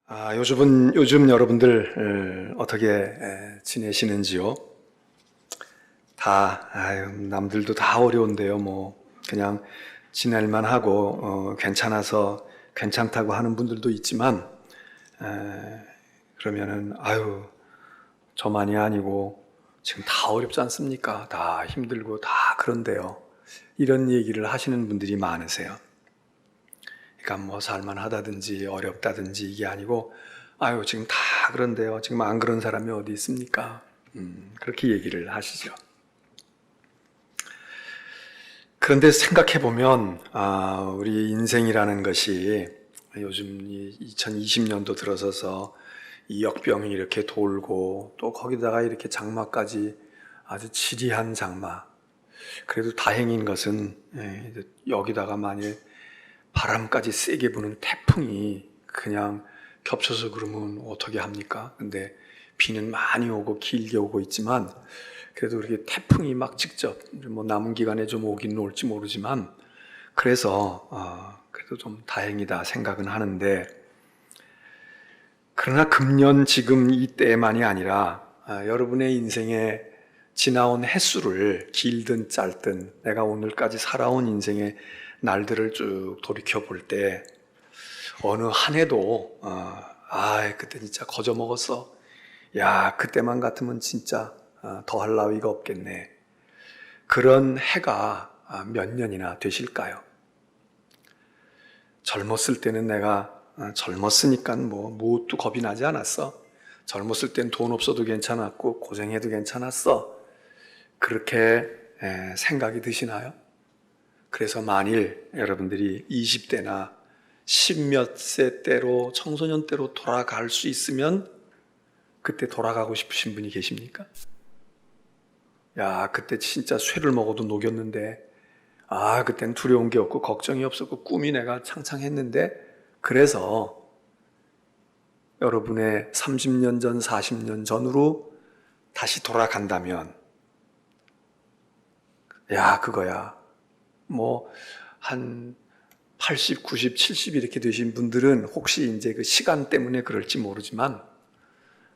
요즘 여러분들 어떻게 지내시는지요? 남들도 다 어려운데요. 그냥 지낼만 하고 괜찮아서 괜찮다고 하는 분들도 있지만 그러면은 저만이 아니고 지금 다 어렵지 않습니까? 다 힘들고 다 그런데요. 이런 얘기를 하시는 분들이 많으세요. 그러니까 살만하다든지 어렵다든지 이게 아니고 지금 다 그런데요. 지금 안 그런 사람이 어디 있습니까? 그렇게 얘기를 하시죠. 그런데 생각해보면 우리 인생이라는 것이 요즘 2020년도 들어서서 이 역병이 이렇게 돌고 또 거기다가 이렇게 장마까지 아주 지리한 장마. 그래도 다행인 것은 여기다가 만일 바람까지 세게 부는 태풍이 그냥 겹쳐서 그러면 어떻게 합니까? 근데 비는 많이 오고 길게 오고 있지만 그래도 이렇게 태풍이 막 직접 남은 기간에 좀 오긴 올지 모르지만 그래서 그래도 좀 다행이다 생각은 하는데, 그러나 금년 지금 이때만이 아니라 여러분의 인생에 지나온 햇수를 길든 짧든 내가 오늘까지 살아온 인생의 날들을 쭉 돌이켜 볼 때 어느 한 해도 그때 진짜 거저 먹었어. 야, 그때만 같으면 진짜 더할 나위가 없겠네. 그런 해가 몇 년이나 되실까요? 젊었을 때는 내가 젊었으니까 무엇도 겁이 나지 않았어. 젊었을 땐 돈 없어도 괜찮았고 고생해도 괜찮았어. 그렇게 생각이 드시나요? 그래서 만일 여러분들이 20대나 10몇 세 때로 청소년 때로 돌아갈 수 있으면 그때 돌아가고 싶으신 분이 계십니까? 야, 그때 진짜 쇠를 먹어도 녹였는데 그땐 두려운 게 없고 걱정이 없었고 꿈이 내가 창창했는데, 그래서 여러분의 30년 전, 40년 전으로 다시 돌아간다면 그거야. 한 80, 90, 70 이렇게 되신 분들은 혹시 이제 그 시간 때문에 그럴지 모르지만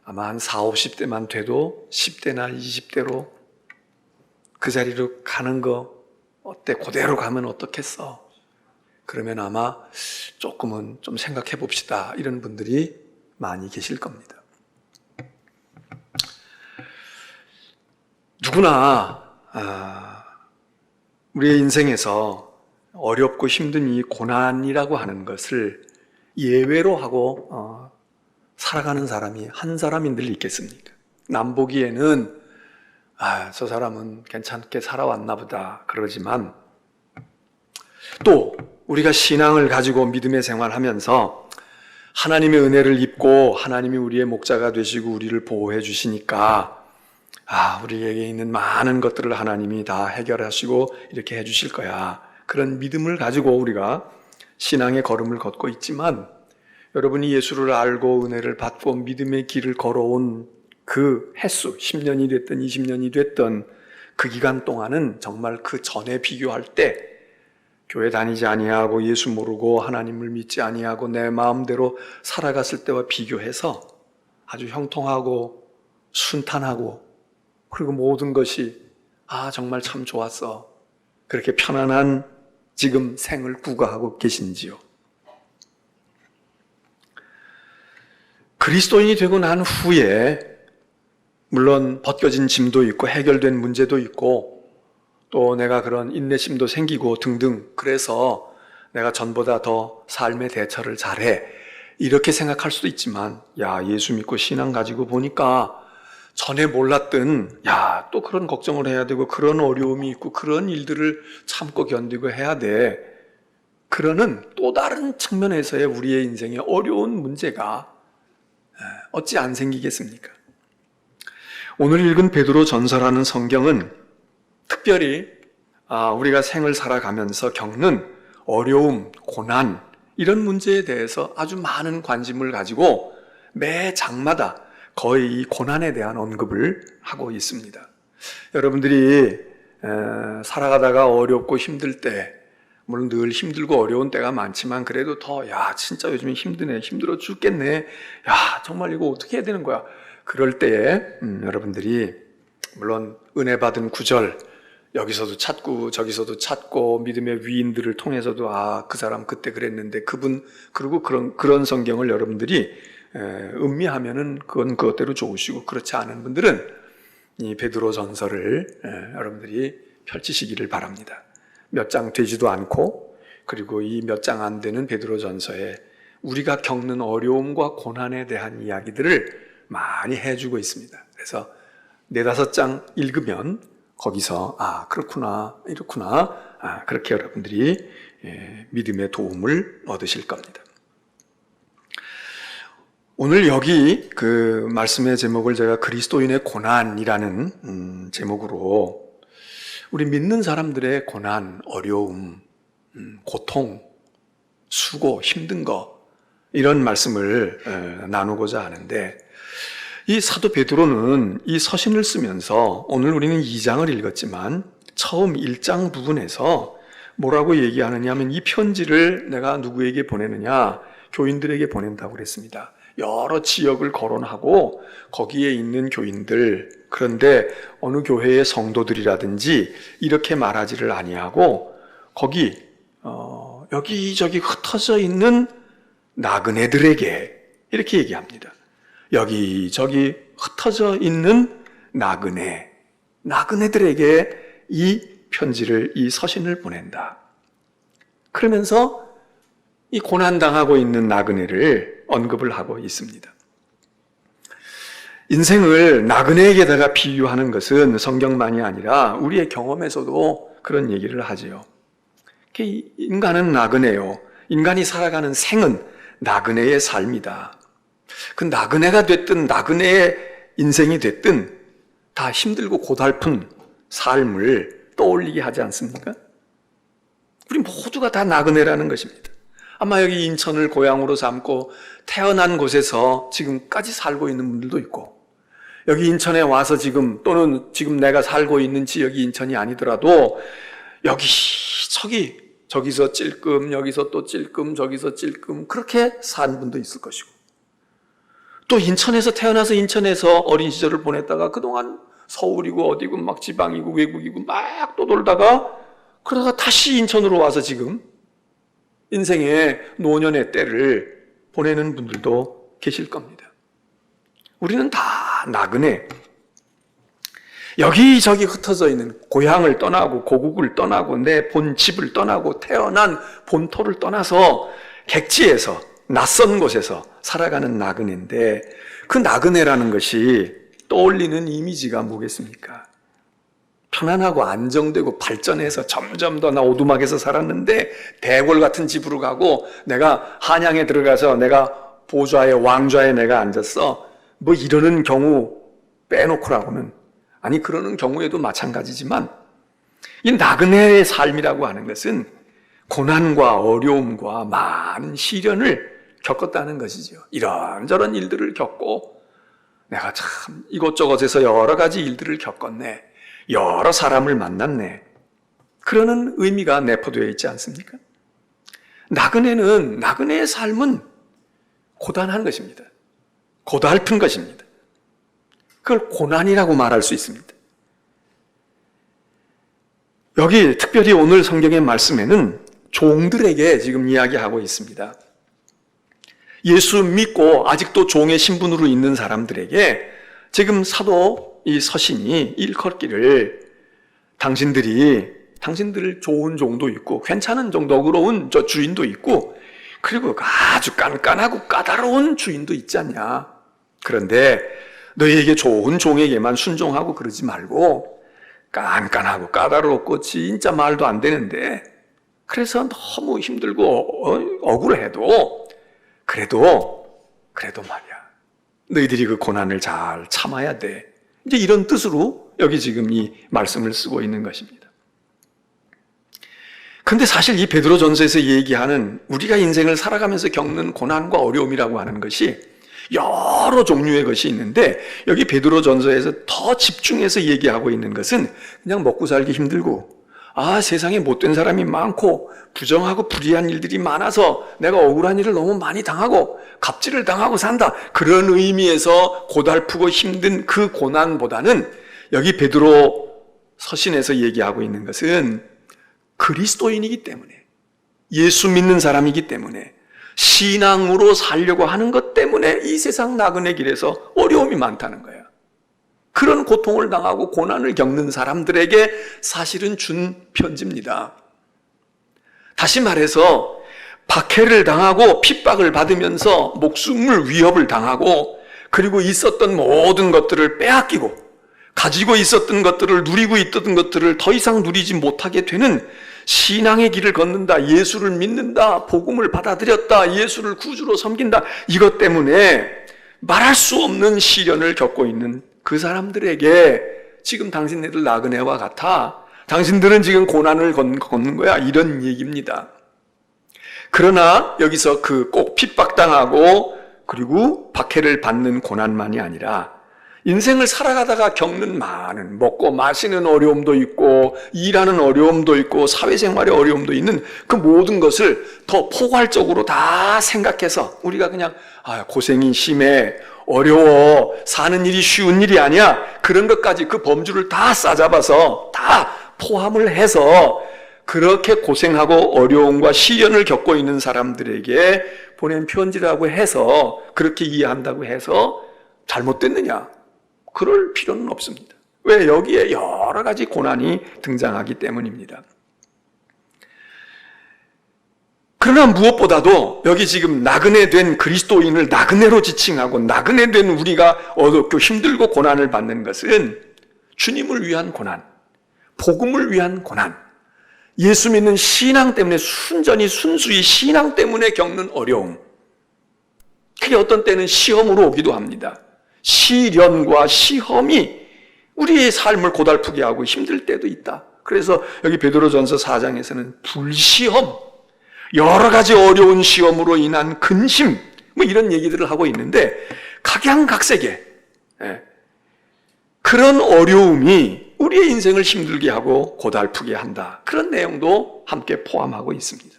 아마 한 40, 50대만 돼도 10대나 20대로 그 자리로 가는 거 어때? 그대로 가면 어떻겠어? 그러면 아마 조금은 좀 생각해 봅시다. 이런 분들이 많이 계실 겁니다. 누구나 우리의 인생에서 어렵고 힘든 이 고난이라고 하는 것을 예외로 하고 살아가는 사람이 한 사람인들 있겠습니까? 남 보기에는 저 사람은 괜찮게 살아왔나 보다 그러지만, 또 우리가 신앙을 가지고 믿음의 생활하면서 하나님의 은혜를 입고 하나님이 우리의 목자가 되시고 우리를 보호해 주시니까 우리에게 있는 많은 것들을 하나님이 다 해결하시고 이렇게 해주실 거야. 그런 믿음을 가지고 우리가 신앙의 걸음을 걷고 있지만, 여러분이 예수를 알고 은혜를 받고 믿음의 길을 걸어온 그 횟수, 10년이 됐든 20년이 됐든 그 기간 동안은 정말 그 전에 비교할 때 교회 다니지 아니하고 예수 모르고 하나님을 믿지 아니하고 내 마음대로 살아갔을 때와 비교해서 아주 형통하고 순탄하고, 그리고 모든 것이 정말 참 좋았어. 그렇게 편안한 지금 생을 구가하고 계신지요? 그리스도인이 되고 난 후에 물론 벗겨진 짐도 있고 해결된 문제도 있고 또 내가 그런 인내심도 생기고 등등, 그래서 내가 전보다 더 삶의 대처를 잘해 이렇게 생각할 수도 있지만, 예수 믿고 신앙 가지고 보니까 전에 몰랐던 또 그런 걱정을 해야 되고 그런 어려움이 있고 그런 일들을 참고 견디고 해야 돼. 그러는 또 다른 측면에서의 우리의 인생에 어려운 문제가 어찌 안 생기겠습니까? 오늘 읽은 베드로 전서라는 성경은 특별히 우리가 생을 살아가면서 겪는 어려움, 고난, 이런 문제에 대해서 아주 많은 관심을 가지고 매 장마다 거의 이 고난에 대한 언급을 하고 있습니다. 여러분들이 살아가다가 어렵고 힘들 때 물론 늘 힘들고 어려운 때가 많지만 그래도 야, 진짜 요즘에 힘드네, 힘들어 죽겠네, 야, 정말 이거 어떻게 해야 되는 거야. 그럴 때에 여러분들이 물론 은혜 받은 구절 여기서도 찾고 저기서도 찾고 믿음의 위인들을 통해서도 그 사람 그때 그랬는데 그분, 그리고 그런 성경을 여러분들이 음미하면은 그건 그것대로 좋으시고, 그렇지 않은 분들은 이 베드로 전서를 여러분들이 펼치시기를 바랍니다. 몇 장 되지도 않고, 그리고 이 몇 장 안 되는 베드로 전서에 우리가 겪는 어려움과 고난에 대한 이야기들을 많이 해주고 있습니다. 그래서 4-5장 읽으면 거기서 그렇구나, 이렇구나, 그렇게 여러분들이 믿음의 도움을 얻으실 겁니다. 오늘 여기 그 말씀의 제목을 제가 그리스도인의 고난이라는 제목으로 우리 믿는 사람들의 고난, 어려움, 고통, 수고, 힘든 거, 이런 말씀을 나누고자 하는데, 이 사도 베드로는 이 서신을 쓰면서, 오늘 우리는 2장을 읽었지만 처음 1장 부분에서 뭐라고 얘기하느냐 하면, 이 편지를 내가 누구에게 보내느냐, 교인들에게 보낸다고 그랬습니다. 여러 지역을 거론하고 거기에 있는 교인들, 그런데 어느 교회의 성도들이라든지 이렇게 말하지를 아니하고 거기 여기저기 흩어져 있는 나그네들에게 이렇게 얘기합니다. 여기저기 흩어져 있는 나그네들에게 이 편지를, 이 서신을 보낸다. 그러면서 이 고난당하고 있는 나그네를 언급을 하고 있습니다. 인생을 나그네에게다가 비유하는 것은 성경만이 아니라 우리의 경험에서도 그런 얘기를 하지요. 인간은 나그네요. 인간이 살아가는 생은 나그네의 삶이다. 그 나그네가 됐든 나그네의 인생이 됐든 다 힘들고 고달픈 삶을 떠올리게 하지 않습니까? 우리 모두가 다 나그네라는 것입니다. 아마 여기 인천을 고향으로 삼고 태어난 곳에서 지금까지 살고 있는 분들도 있고, 여기 인천에 와서 또는 지금 내가 살고 있는 지역이 인천이 아니더라도 저기서 찔끔, 여기서 또 찔끔, 저기서 찔끔, 그렇게 산 분도 있을 것이고, 또 인천에서 태어나서 인천에서 어린 시절을 보냈다가 그동안 서울이고 어디고 막 지방이고 외국이고 막 또 돌다가 그러다가 다시 인천으로 와서 지금 인생의 노년의 때를 보내는 분들도 계실 겁니다. 우리는 다 나그네, 여기저기 흩어져 있는, 고향을 떠나고 고국을 떠나고 내 본 집을 떠나고 태어난 본토를 떠나서 객지에서, 낯선 곳에서 살아가는 나그네인데, 그 나그네라는 것이 떠올리는 이미지가 뭐겠습니까? 편안하고 안정되고 발전해서 점점 더 나 오두막에서 살았는데 대궐 같은 집으로 가고, 내가 한양에 들어가서 내가 보좌에, 왕좌에 내가 앉았어, 뭐 이러는 경우 빼놓고라고는, 아니 그러는 경우에도 마찬가지지만, 이 나그네의 삶이라고 하는 것은 고난과 어려움과 많은 시련을 겪었다는 것이죠. 이런저런 일들을 겪고 내가 참 이곳저곳에서 여러 가지 일들을 겪었네, 여러 사람을 만났네, 그러는 의미가 내포되어 있지 않습니까? 나그네의 삶은 고단한 것입니다. 고달픈 것입니다. 그걸 고난이라고 말할 수 있습니다. 여기 특별히 오늘 성경의 말씀에는 종들에게 지금 이야기하고 있습니다. 예수 믿고 아직도 종의 신분으로 있는 사람들에게 지금 사도 이 서신이 일컬기를, 당신들 좋은 종도 있고 괜찮은 종, 너그러운 저 주인도 있고, 그리고 아주 깐깐하고 까다로운 주인도 있지 않냐. 그런데 너희에게 좋은 종에게만 순종하고 그러지 말고, 깐깐하고 까다롭고 진짜 말도 안 되는데, 그래서 너무 힘들고 억울해도 그래도 말이야, 너희들이 그 고난을 잘 참아야 돼. 이제 이런 뜻으로 여기 지금 이 말씀을 쓰고 있는 것입니다. 근데 사실 이 베드로전서에서 얘기하는 우리가 인생을 살아가면서 겪는 고난과 어려움이라고 하는 것이 여러 종류의 것이 있는데, 여기 베드로전서에서 더 집중해서 얘기하고 있는 것은 그냥 먹고 살기 힘들고 세상에 못된 사람이 많고 부정하고 불의한 일들이 많아서 내가 억울한 일을 너무 많이 당하고 갑질을 당하고 산다. 그런 의미에서 고달프고 힘든 그 고난보다는 여기 베드로 서신에서 얘기하고 있는 것은 그리스도인이기 때문에, 예수 믿는 사람이기 때문에, 신앙으로 살려고 하는 것 때문에 이 세상 나그네 길에서 어려움이 많다는 거예요. 그런 고통을 당하고 고난을 겪는 사람들에게 사실은 준 편지입니다. 다시 말해서 박해를 당하고 핍박을 받으면서 목숨을 위협을 당하고 그리고 있었던 모든 것들을 빼앗기고 가지고 있었던 것들을 누리고 있던 것들을 더 이상 누리지 못하게 되는 신앙의 길을 걷는다, 예수를 믿는다, 복음을 받아들였다, 예수를 구주로 섬긴다, 이것 때문에 말할 수 없는 시련을 겪고 있는 그 사람들에게 지금 당신네들 나그네와 같아, 당신들은 지금 고난을 걷는 거야, 이런 얘기입니다. 그러나 여기서 그 꼭 핍박당하고 그리고 박해를 받는 고난만이 아니라 인생을 살아가다가 겪는 많은 먹고 마시는 어려움도 있고 일하는 어려움도 있고 사회생활의 어려움도 있는 그 모든 것을 더 포괄적으로 다 생각해서 우리가 그냥 고생이 심해, 어려워, 사는 일이 쉬운 일이 아니야, 그런 것까지 그 범주를 다 싸잡아서 다 포함을 해서 그렇게 고생하고 어려움과 시련을 겪고 있는 사람들에게 보낸 편지라고 해서 그렇게 이해한다고 해서 잘못됐느냐? 그럴 필요는 없습니다. 왜? 여기에 여러 가지 고난이 등장하기 때문입니다. 그러나 무엇보다도 여기 지금 나그네 된 그리스도인을 나그네로 지칭하고 나그네 된 우리가 어렵고 힘들고 고난을 받는 것은 주님을 위한 고난, 복음을 위한 고난, 예수 믿는 신앙 때문에 순전히 순수히 신앙 때문에 겪는 어려움, 그게 어떤 때는 시험으로 오기도 합니다. 시련과 시험이 우리의 삶을 고달프게 하고 힘들 때도 있다. 그래서 여기 베드로전서 4장에서는 불시험, 여러 가지 어려운 시험으로 인한 근심, 이런 얘기들을 하고 있는데 각양각색의 그런 어려움이 우리의 인생을 힘들게 하고 고달프게 한다. 그런 내용도 함께 포함하고 있습니다.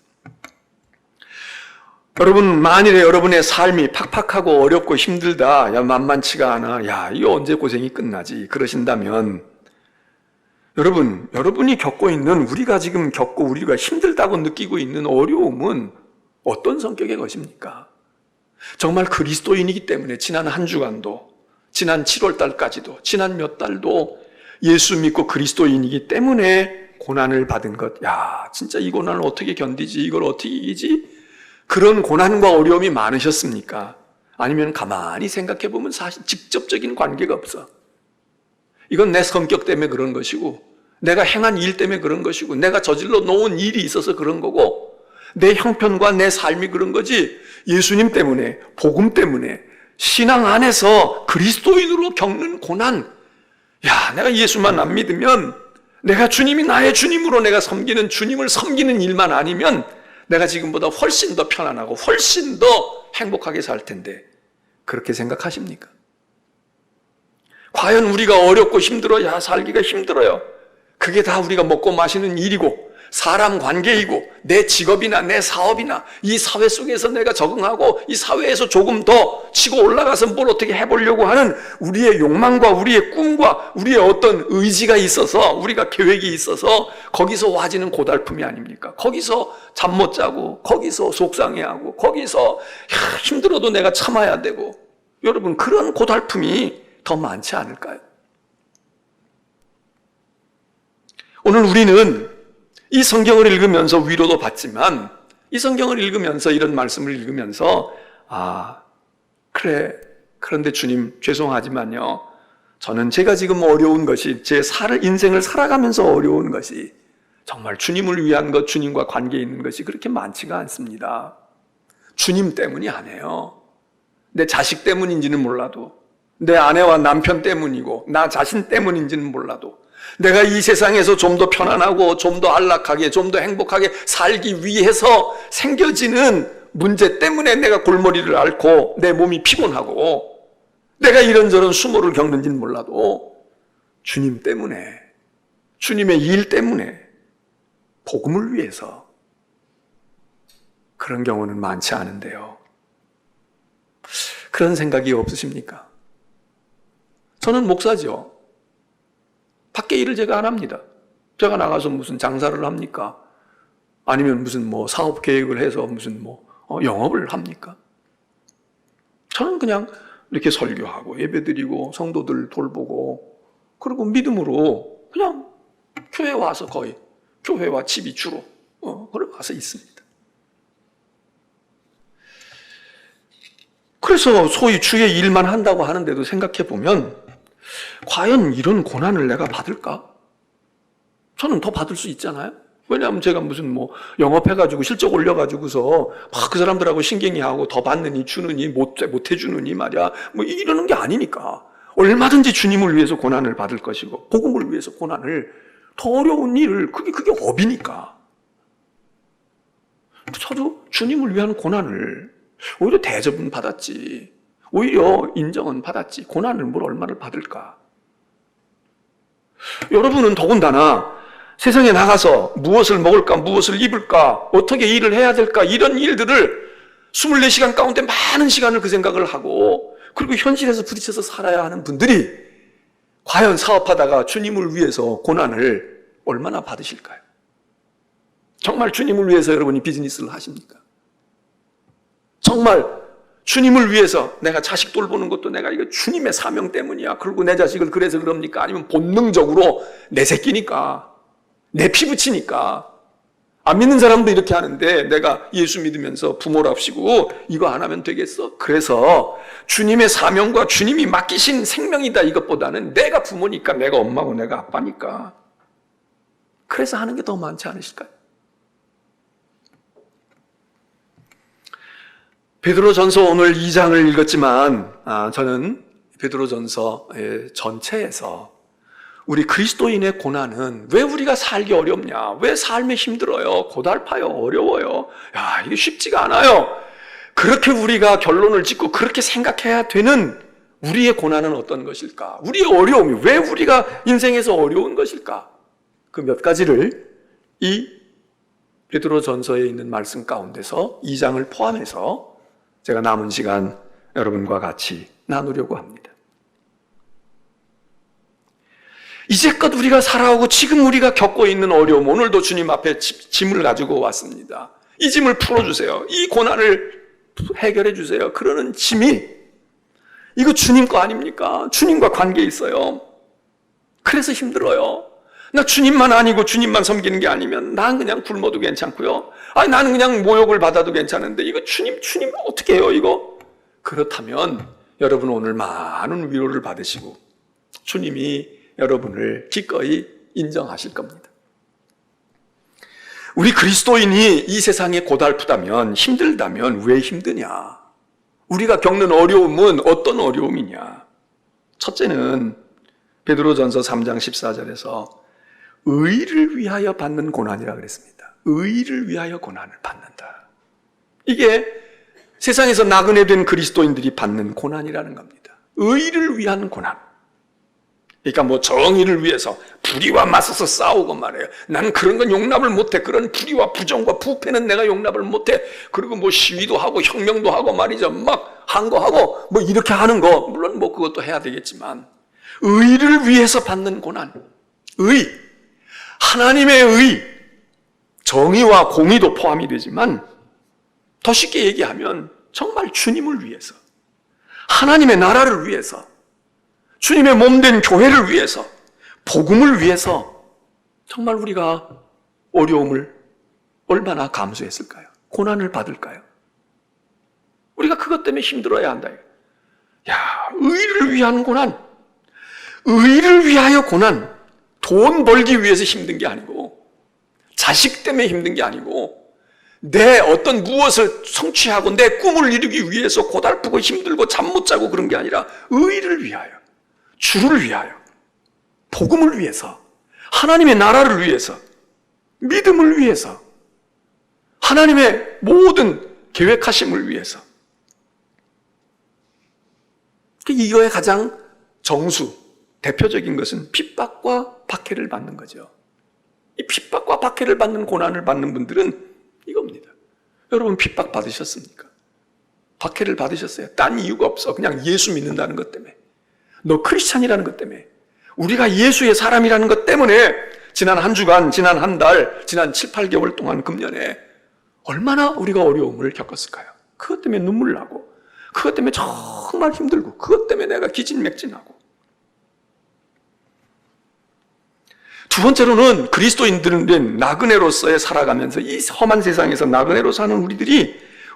여러분, 만일에 여러분의 삶이 팍팍하고 어렵고 힘들다, 만만치가 않아, 이거 언제 고생이 끝나지, 그러신다면 여러분이 겪고 있는, 우리가 지금 겪고 우리가 힘들다고 느끼고 있는 어려움은 어떤 성격의 것입니까? 정말 그리스도인이기 때문에 지난 한 주간도, 지난 7월 달까지도, 지난 몇 달도 예수 믿고 그리스도인이기 때문에 고난을 받은 것, 진짜 이 고난을 어떻게 견디지, 이걸 어떻게 이기지? 그런 고난과 어려움이 많으셨습니까? 아니면 가만히 생각해보면 사실 직접적인 관계가 없어. 이건 내 성격 때문에 그런 것이고, 내가 행한 일 때문에 그런 것이고, 내가 저질러 놓은 일이 있어서 그런 거고, 내 형편과 내 삶이 그런 거지, 예수님 때문에, 복음 때문에, 신앙 안에서 그리스도인으로 겪는 고난, 내가 예수만 안 믿으면, 내가 주님이 나의 주님으로 내가 섬기는 주님을 섬기는 일만 아니면 내가 지금보다 훨씬 더 편안하고 훨씬 더 행복하게 살 텐데, 그렇게 생각하십니까? 과연 우리가 어렵고 힘들어야 살기가 힘들어요. 그게 다 우리가 먹고 마시는 일이고 사람 관계이고 내 직업이나 내 사업이나 이 사회 속에서 내가 적응하고 이 사회에서 조금 더 치고 올라가서 뭘 어떻게 해보려고 하는 우리의 욕망과 우리의 꿈과 우리의 어떤 의지가 있어서, 우리가 계획이 있어서 거기서 와지는 고달픔이 아닙니까? 거기서 잠 못 자고, 거기서 속상해하고, 거기서 힘들어도 내가 참아야 되고, 여러분, 그런 고달픔이 더 많지 않을까요? 오늘 우리는 이 성경을 읽으면서 위로도 받지만, 이 성경을 읽으면서, 이런 말씀을 읽으면서 그래, 그런데 주님 죄송하지만요, 저는 제가 지금 어려운 것이, 제 인생을 살아가면서 어려운 것이 정말 주님을 위한 것, 주님과 관계 있는 것이 그렇게 많지가 않습니다. 주님 때문이 아니에요. 내 자식 때문인지는 몰라도, 내 아내와 남편 때문이고 나 자신 때문인지는 몰라도, 내가 이 세상에서 좀 더 편안하고 좀 더 안락하게, 좀 더 행복하게 살기 위해서 생겨지는 문제 때문에 내가 골머리를 앓고 내 몸이 피곤하고 내가 이런저런 수모를 겪는지는 몰라도 주님 때문에, 주님의 일 때문에 복음을 위해서. 그런 경우는 많지 않은데요. 그런 생각이 없으십니까? 저는 목사죠. 밖에 일을 제가 안 합니다. 제가 나가서 무슨 장사를 합니까? 아니면 무슨 사업 계획을 해서 무슨 영업을 합니까? 저는 그냥 이렇게 설교하고 예배드리고 성도들 돌보고 그리고 믿음으로 그냥 교회 와서 거의 교회와 집이 주로 그래 와서 있습니다. 그래서 소위 주의 일만 한다고 하는데도 생각해 보면 과연 이런 고난을 내가 받을까? 저는 더 받을 수 있잖아요. 왜냐하면 제가 무슨 영업해가지고 실적 올려가지고서 막 그 사람들하고 신경이 하고 더 받느니 주느니 못 해주느니 말이야 이러는 게 아니니까 얼마든지 주님을 위해서 고난을 받을 것이고 복음을 위해서 고난을 더 어려운 일을 그게 업이니까 저도 주님을 위한 고난을 오히려 대접은 받았지 오히려 인정은 받았지 고난을 뭘 얼마를 받을까? 여러분은 더군다나 세상에 나가서 무엇을 먹을까, 무엇을 입을까, 어떻게 일을 해야 될까 이런 일들을 24시간 가운데 많은 시간을 그 생각을 하고 그리고 현실에서 부딪혀서 살아야 하는 분들이 과연 사업하다가 주님을 위해서 고난을 얼마나 받으실까요? 정말 주님을 위해서 여러분이 비즈니스를 하십니까? 정말 주님을 위해서 내가 자식 돌보는 것도 내가 이거 주님의 사명 때문이야. 그리고 내 자식을 그래서 그럽니까? 아니면 본능적으로 내 새끼니까 내 피부치니까. 안 믿는 사람도 이렇게 하는데 내가 예수 믿으면서 부모랍시고 이거 안 하면 되겠어? 그래서 주님의 사명과 주님이 맡기신 생명이다 이것보다는 내가 부모니까 내가 엄마고 내가 아빠니까 그래서 하는 게 더 많지 않으실까요? 베드로전서 오늘 2장을 읽었지만 저는 베드로전서 전체에서 우리 그리스도인의 고난은 왜 우리가 살기 어렵냐? 왜 삶이 힘들어요? 고달파요? 어려워요? 야, 이게 쉽지가 않아요. 그렇게 우리가 결론을 짓고 그렇게 생각해야 되는 우리의 고난은 어떤 것일까? 우리의 어려움이 왜 우리가 인생에서 어려운 것일까? 그 몇 가지를 이 베드로전서에 있는 말씀 가운데서 2장을 포함해서 제가 남은 시간 여러분과 같이 나누려고 합니다. 이제껏 우리가 살아오고 지금 우리가 겪고 있는 어려움, 오늘도 주님 앞에 짐을 가지고 왔습니다. 이 짐을 풀어주세요. 이 고난을 해결해 주세요. 그러는 짐이 이거 주님 거 아닙니까? 주님과 관계 있어요. 그래서 힘들어요. 나 주님만 아니고 주님만 섬기는 게 아니면 난 그냥 굶어도 괜찮고요. 아니 나는 그냥 모욕을 받아도 괜찮은데 이거 주님 어떻게 해요 이거? 그렇다면 여러분 오늘 많은 위로를 받으시고 주님이 여러분을 기꺼이 인정하실 겁니다. 우리 그리스도인이 이 세상에 고달프다면 힘들다면 왜 힘드냐? 우리가 겪는 어려움은 어떤 어려움이냐? 첫째는 베드로전서 3장 14절에서 의를 위하여 받는 고난이라 그랬습니다. 의를 위하여 고난을 받는다. 이게 세상에서 나그네 된 그리스도인들이 받는 고난이라는 겁니다. 의를 위한 고난. 그러니까 정의를 위해서 불의와 맞서서 싸우고 말해요. 나는 그런 건 용납을 못해. 그런 불의와 부정과 부패는 내가 용납을 못해. 그리고 시위도 하고 혁명도 하고 말이죠. 막 항거하고 이렇게 하는 거 물론 그것도 해야 되겠지만 의를 위해서 받는 고난. 의. 하나님의 의. 정의와 공의도 포함이 되지만 더 쉽게 얘기하면 정말 주님을 위해서 하나님의 나라를 위해서 주님의 몸된 교회를 위해서 복음을 위해서 정말 우리가 어려움을 얼마나 감수했을까요? 고난을 받을까요? 우리가 그것 때문에 힘들어야 한다. 야, 의를 위한 고난, 의를 위하여 고난, 돈 벌기 위해서 힘든 게 아니고 자식 때문에 힘든 게 아니고 내 어떤 무엇을 성취하고 내 꿈을 이루기 위해서 고달프고 힘들고 잠 못 자고 그런 게 아니라 의를 위하여 주를 위하여 복음을 위해서 하나님의 나라를 위해서 믿음을 위해서 하나님의 모든 계획하심을 위해서 이거의 가장 정수 대표적인 것은 핍박과 박해를 받는 거죠. 이 핍박과 박해를 받는 고난을 받는 분들은 이겁니다. 여러분 핍박 받으셨습니까? 박해를 받으셨어요? 딴 이유가 없어. 그냥 예수 믿는다는 것 때문에. 너 크리스찬이라는 것 때문에. 우리가 예수의 사람이라는 것 때문에 지난 한 주간, 지난 한 달, 지난 7, 8개월 동안 금년에 얼마나 우리가 어려움을 겪었을까요? 그것 때문에 눈물 나고, 그것 때문에 정말 힘들고, 그것 때문에 내가 기진맥진하고. 두 번째로는 그리스도인들은 나그네로서의 살아가면서 이 험한 세상에서 나그네로 사는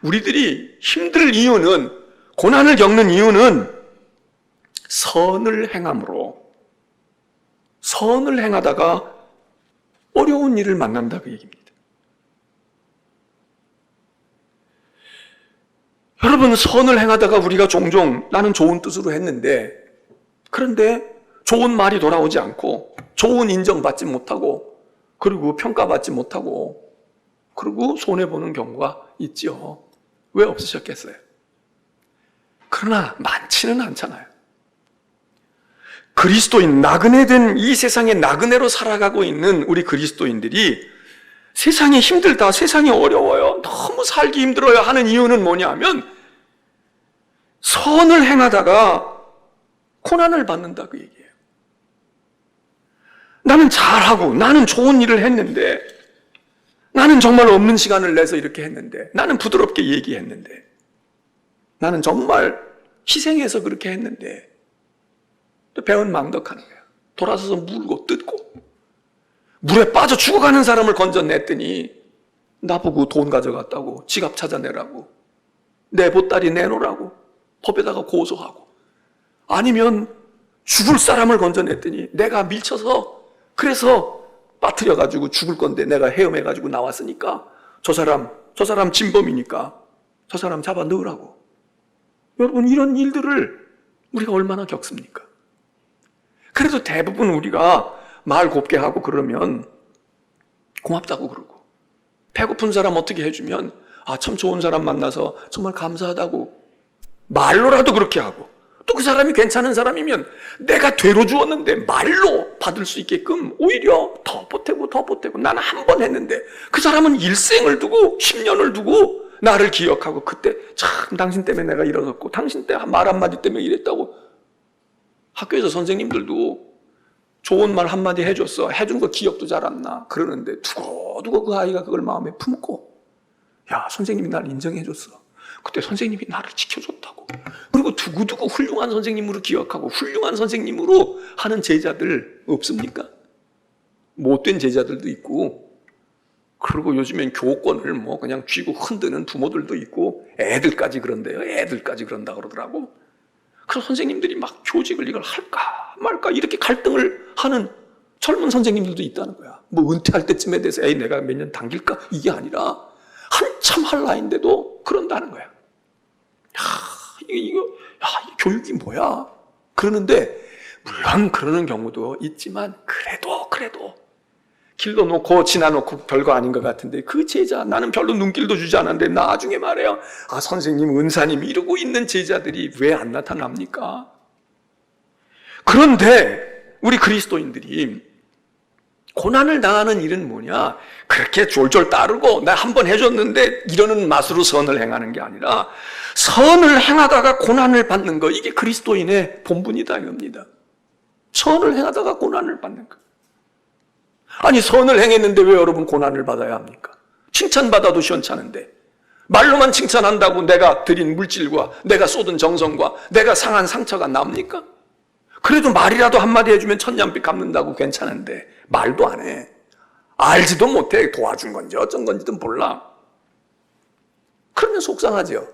우리들이 힘들 이유는, 고난을 겪는 이유는 선을 행함으로, 선을 행하다가 어려운 일을 만난다 그 얘기입니다. 여러분, 선을 행하다가 우리가 종종 나는 좋은 뜻으로 했는데, 그런데 좋은 말이 돌아오지 않고, 좋은 인정받지 못하고, 그리고 평가받지 못하고, 그리고 손해보는 경우가 있죠. 왜 없으셨겠어요? 그러나 많지는 않잖아요. 그리스도인, 나그네된 이 세상에 나그네로 살아가고 있는 우리 그리스도인들이 세상이 힘들다, 세상이 어려워요, 너무 살기 힘들어요 하는 이유는 뭐냐면 선을 행하다가 고난을 받는다 그 얘기예요. 나는 잘하고 나는 좋은 일을 했는데, 나는 정말 없는 시간을 내서 이렇게 했는데, 나는 부드럽게 얘기했는데, 나는 정말 희생해서 그렇게 했는데 또 배은 망덕하는 거야. 돌아서서 물고 뜯고, 물에 빠져 죽어가는 사람을 건져냈더니 나보고 돈 가져갔다고, 지갑 찾아내라고, 내 보따리 내놓으라고 법에다가 고소하고, 아니면 죽을 사람을 건져냈더니 내가 밀쳐서, 그래서 빠뜨려가지고 죽을 건데 내가 헤엄해가지고 나왔으니까 저 사람 진범이니까 저 사람 잡아 넣으라고. 여러분, 이런 일들을 우리가 얼마나 겪습니까? 그래도 대부분 우리가 말 곱게 하고 그러면 고맙다고 그러고, 배고픈 사람 어떻게 해주면 참 좋은 사람 만나서 정말 감사하다고 말로라도 그렇게 하고, 또 그 사람이 괜찮은 사람이면 내가 되로 주었는데 말로 받을 수 있게끔 오히려 더 보태고 나는 한 번 했는데 그 사람은 일생을 두고 10년을 두고 나를 기억하고, 그때 참 당신 때문에 내가 이러었고 당신 때 말 한마디 때문에 이랬다고. 학교에서 선생님들도 좋은 말 한마디 해줬어, 해준 거 기억도 잘 안 나 그러는데 두고두고 그 아이가 그걸 마음에 품고, 야, 선생님이 날 인정해줬어, 그때 선생님이 나를 지켜줬다고. 그리고 두고두고 훌륭한 선생님으로 기억하고 훌륭한 선생님으로 하는 제자들 없습니까? 못된 제자들도 있고, 그리고 요즘엔 교권을 그냥 쥐고 흔드는 부모들도 있고, 애들까지 그런데요. 애들까지 그런다 그러더라고. 그래서 선생님들이 막 교직을 이걸 할까 말까 이렇게 갈등을 하는 젊은 선생님들도 있다는 거야. 은퇴할 때쯤에 대해서 내가 몇 년 당길까? 이게 아니라 한참 할 나이인데도 그런다는 거야. 이거 교육이 뭐야? 그러는데, 물론 그러는 경우도 있지만, 그래도 길로 놓고 지나놓고 별거 아닌 것 같은데, 그 제자, 나는 별로 눈길도 주지 않았는데 나중에 말해요, 선생님, 은사님 이러고 있는 제자들이 왜 안 나타납니까? 그런데 우리 그리스도인들이 고난을 당하는 일은 뭐냐? 그렇게 졸졸 따르고 나 한 번 해줬는데 이러는 맛으로 선을 행하는 게 아니라, 선을 행하다가 고난을 받는 거, 이게 그리스도인의 본분이다 이겁니다. 선을 행하다가 고난을 받는 거. 아니, 선을 행했는데 왜 여러분 고난을 받아야 합니까? 칭찬받아도 시원찮은데, 말로만 칭찬한다고 내가 드린 물질과 내가 쏟은 정성과 내가 상한 상처가 납니까? 그래도 말이라도 한마디 해주면 천냥빚 갚는다고 괜찮은데 말도 안 해. 알지도 못해. 도와준 건지 어쩐 건지도 몰라. 그러면 속상하죠.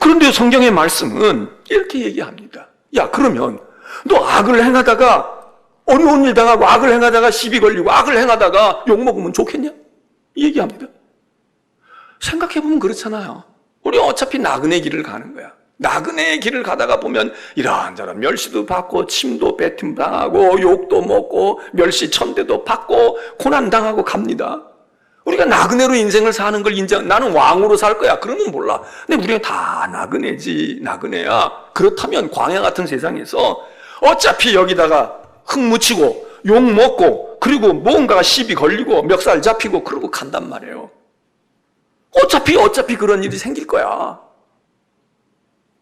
그런데 성경의 말씀은 이렇게 얘기합니다. 야, 그러면 너 악을 행하다가 어려운 일 당하고, 악을 행하다가 시비 걸리고, 악을 행하다가 욕먹으면 좋겠냐? 이 얘기합니다. 생각해보면 그렇잖아요. 우리 어차피 나그네 길을 가는 거야. 나그네의 길을 가다가 보면 이런저런 멸시도 받고, 침도 뱉음당하고, 욕도 먹고, 멸시 천대도 받고, 고난당하고 갑니다. 우리가 나그네로 인생을 사는 걸 나는 왕으로 살 거야 그러면 몰라. 근데 우리가 다 나그네지, 나그네야. 그렇다면 광야 같은 세상에서 어차피 여기다가 흙 묻히고 욕 먹고 그리고 뭔가 시비 걸리고 멱살 잡히고 그러고 간단 말이에요. 어차피 그런 일이 생길 거야.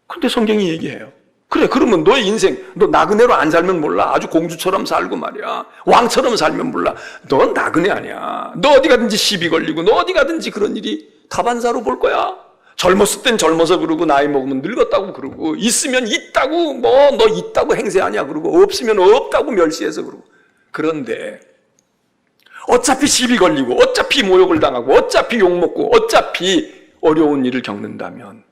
근데 성경이 얘기해요. 그래, 그러면 너의 인생, 너 나그네로 안 살면 몰라. 아주 공주처럼 살고 말이야. 왕처럼 살면 몰라. 넌 나그네 아니야. 너 어디 가든지 시비 걸리고, 너 어디 가든지 그런 일이 다반사로 볼 거야. 젊었을 땐 젊어서 그러고, 나이 먹으면 늙었다고 그러고, 있으면 있다고, 너 있다고 행세하냐 그러고, 없으면 없다고 멸시해서 그러고. 그런데, 어차피 시비 걸리고, 어차피 모욕을 당하고, 어차피 욕먹고, 어차피 어려운 일을 겪는다면,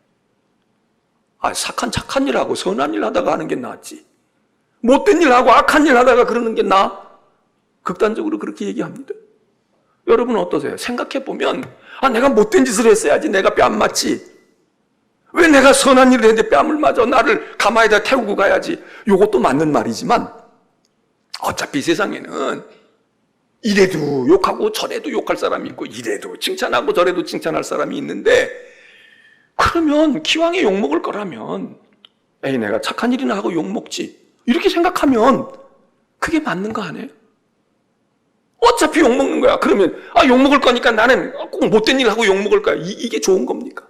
착한 일 하고 선한 일 하다가 하는 게 낫지. 못된 일 하고 악한 일 하다가 그러는 게 나아. 극단적으로 그렇게 얘기합니다. 여러분 어떠세요? 생각해보면, 내가 못된 짓을 했어야지. 내가 뺨 맞지. 왜 내가 선한 일을 했는데 뺨을 맞아? 나를 가마에다 태우고 가야지. 이것도 맞는 말이지만, 어차피 세상에는 이래도 욕하고 저래도 욕할 사람이 있고, 이래도 칭찬하고 저래도 칭찬할 사람이 있는데, 그러면 기왕에 욕먹을 거라면 내가 착한 일이나 하고 욕먹지 이렇게 생각하면 그게 맞는 거 아니에요? 어차피 욕먹는 거야. 그러면 욕먹을 거니까 나는 꼭 못된 일 하고 욕먹을 거야. 이게 좋은 겁니까?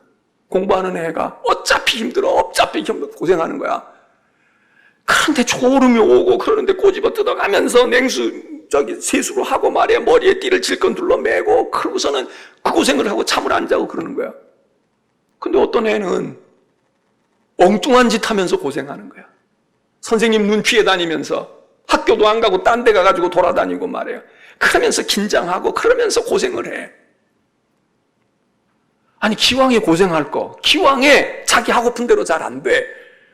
공부하는 애가 어차피 힘들어. 어차피 고생하는 거야. 그런데 초름이 오고 그러는데 꼬집어 뜯어가면서 세수로 하고 말이야. 머리에 띠를 질끈 둘러매고 그러고서는 그 고생을 하고 잠을 안 자고 그러는 거야. 근데 어떤 애는 엉뚱한 짓 하면서 고생하는 거야. 선생님 눈 피해 다니면서 학교도 안 가고 딴 데 가가지고 돌아다니고 말이에요. 그러면서 긴장하고 그러면서 고생을 해. 기왕에 고생할 거, 기왕에 자기 하고픈 대로 잘 안 돼.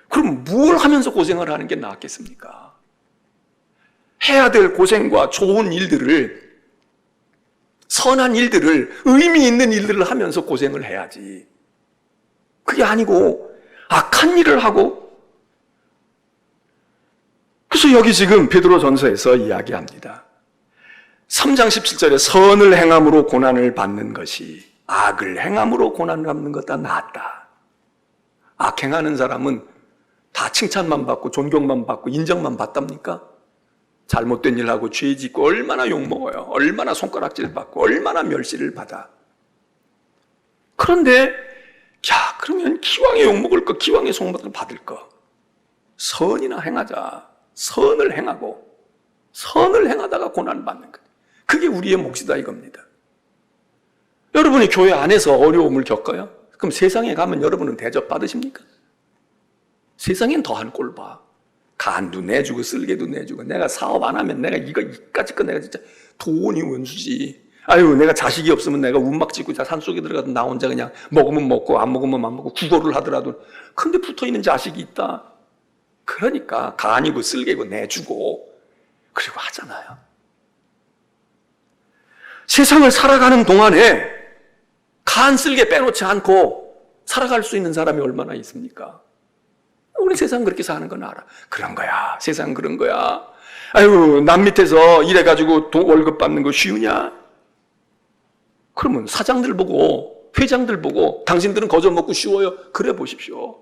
그럼 뭘 하면서 고생을 하는 게 낫겠습니까? 해야 될 고생과 좋은 일들을, 선한 일들을, 의미 있는 일들을 하면서 고생을 해야지. 그게 아니고 악한 일을 하고. 그래서 여기 지금 베드로전서에서 이야기합니다. 3장 17절에 선을 행함으로 고난을 받는 것이 악을 행함으로 고난을 받는 것보다 낫다. 악행하는 사람은 다 칭찬만 받고 존경만 받고 인정만 받답니까? 잘못된 일하고 죄 짓고 얼마나 욕먹어요. 얼마나 손가락질 받고 얼마나 멸시를 받아. 그런데 그러면 기왕에 욕먹을 거, 기왕에 손바닥을 받을 거, 선이나 행하자. 선을 행하고, 선을 행하다가 고난을 받는 것. 그게 우리의 몫이다 이겁니다. 여러분이 교회 안에서 어려움을 겪어요? 그럼 세상에 가면 여러분은 대접받으십니까? 세상엔 더한 꼴 봐. 간도 내주고 쓸개도 내주고, 내가 사업 안 하면 내가 이까짓 거 내가 진짜 돈이 원수지. 내가 자식이 없으면 내가 운막 짓고 산속에 들어가도 나 혼자 그냥 먹으면 먹고 안 먹으면 안 먹고 구걸을 하더라도. 근데 붙어있는 자식이 있다. 그러니까 간이고 쓸개고 내주고 그리고 하잖아요. 세상을 살아가는 동안에 간 쓸개 빼놓지 않고 살아갈 수 있는 사람이 얼마나 있습니까? 우리 세상 그렇게 사는 건 알아. 그런 거야. 세상 그런 거야. 남 밑에서 일해가지고 월급 받는 거 쉬우냐? 그러면 사장들 보고, 회장들 보고, 당신들은 거저 먹고 쉬워요? 그래 보십시오.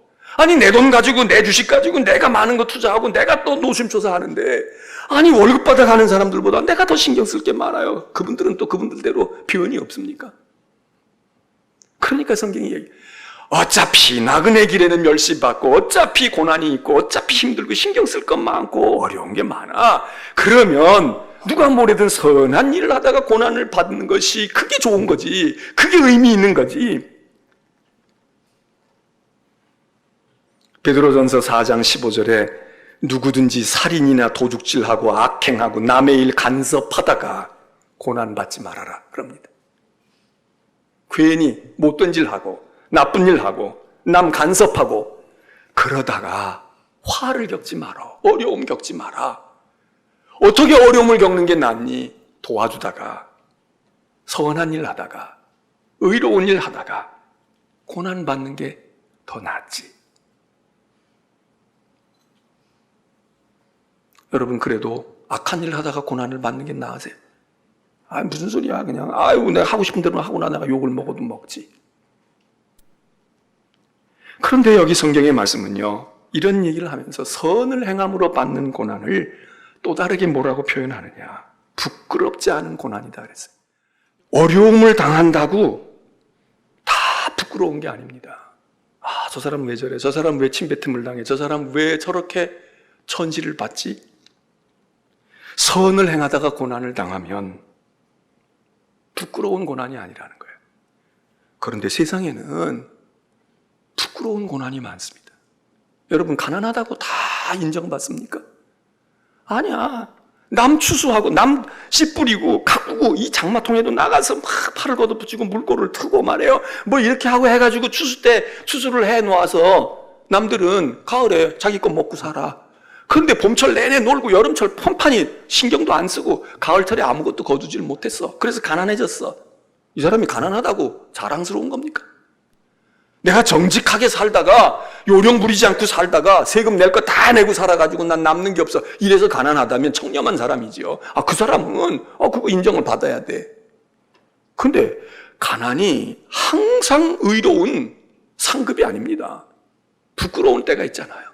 내 돈 가지고, 내 주식 가지고, 내가 많은 거 투자하고, 내가 또 노심초사 하는데, 월급 받아가는 사람들보다 내가 더 신경 쓸 게 많아요. 그분들은 또 그분들대로 변이 없습니까? 그러니까 성경이 얘기해. 어차피 나그네 길에는 멸시받고, 어차피 고난이 있고, 어차피 힘들고, 신경 쓸 것 많고, 어려운 게 많아. 그러면, 누가 뭐래든 선한 일을 하다가 고난을 받는 것이 그게 좋은 거지. 그게 의미 있는 거지. 베드로전서 4장 15절에 누구든지 살인이나 도둑질하고 악행하고 남의 일 간섭하다가 고난받지 말아라 그럽니다. 괜히 못된 일하고 나쁜 일하고 남 간섭하고 그러다가 화를 겪지 마라. 어려움 겪지 마라. 어떻게 어려움을 겪는 게 낫니? 도와주다가, 선한 일 하다가, 의로운 일 하다가 고난 받는 게 더 낫지. 여러분 그래도 악한 일 하다가 고난을 받는 게 나으세요? 무슨 소리야 그냥. 내가 하고 싶은 대로 하고 나다가 욕을 먹어도 먹지. 그런데 여기 성경의 말씀은요, 이런 얘기를 하면서 선을 행함으로 받는 고난을 또 다르게 뭐라고 표현하느냐. 부끄럽지 않은 고난이다 그랬어요. 어려움을 당한다고 다 부끄러운 게 아닙니다. 아, 저 사람 왜 저래? 저 사람 왜 침뱉음을 당해? 저 사람 왜 저렇게 천시를 받지? 선을 행하다가 고난을 당하면 부끄러운 고난이 아니라는 거예요. 그런데 세상에는 부끄러운 고난이 많습니다. 여러분, 가난하다고 다 인정받습니까? 아니야. 남 추수하고 남 씨 뿌리고 가꾸고 이 장마통에도 나가서 막 팔을 걷어붙이고 물꼬를 트고 말이에요. 뭐 이렇게 하고 해가지고 추수 때 추수를 해놓아서 남들은 가을에 자기 거 먹고 살아. 그런데 봄철 내내 놀고 여름철 펀판이 신경도 안 쓰고 가을철에 아무것도 거두질 못했어. 그래서 가난해졌어. 이 사람이 가난하다고 자랑스러운 겁니까? 내가 정직하게 살다가 요령 부리지 않고 살다가 세금 낼 거 다 내고 살아가지고 난 남는 게 없어. 이래서 가난하다면 청렴한 사람이지요. 아, 그 사람은 그거 인정을 받아야 돼. 근데 가난이 항상 의로운 상급이 아닙니다. 부끄러운 때가 있잖아요.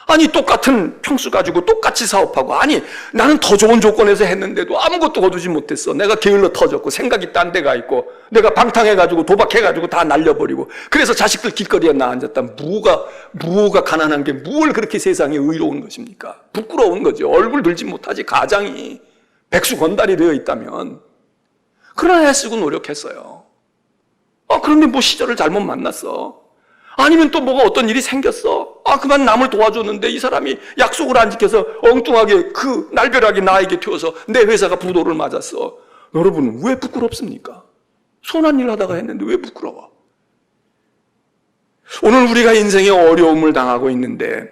아니, 똑같은 평수 가지고 똑같이 사업하고, 아니, 나는 더 좋은 조건에서 했는데도 아무것도 거두지 못했어. 내가 게을러 터졌고 생각이 딴 데가 있고 내가 방탕해가지고 도박해가지고 다 날려버리고 그래서 자식들 길거리에 나 앉았다. 무엇가 가난한 게 뭘 그렇게 세상에 의로운 것입니까? 부끄러운 거죠. 얼굴 들지 못하지. 가장이 백수건달이 되어 있다면. 그러나 애쓰고 노력했어요. 그런데 뭐 시절을 잘못 만났어. 아니면 또 뭐가 어떤 일이 생겼어. 그만 남을 도와줬는데 이 사람이 약속을 안 지켜서 엉뚱하게 그 날벼락이 나에게 튀어서 내 회사가 부도를 맞았어. 여러분, 왜 부끄럽습니까? 선한 일 하다가 했는데 왜 부끄러워? 오늘 우리가 인생에 어려움을 당하고 있는데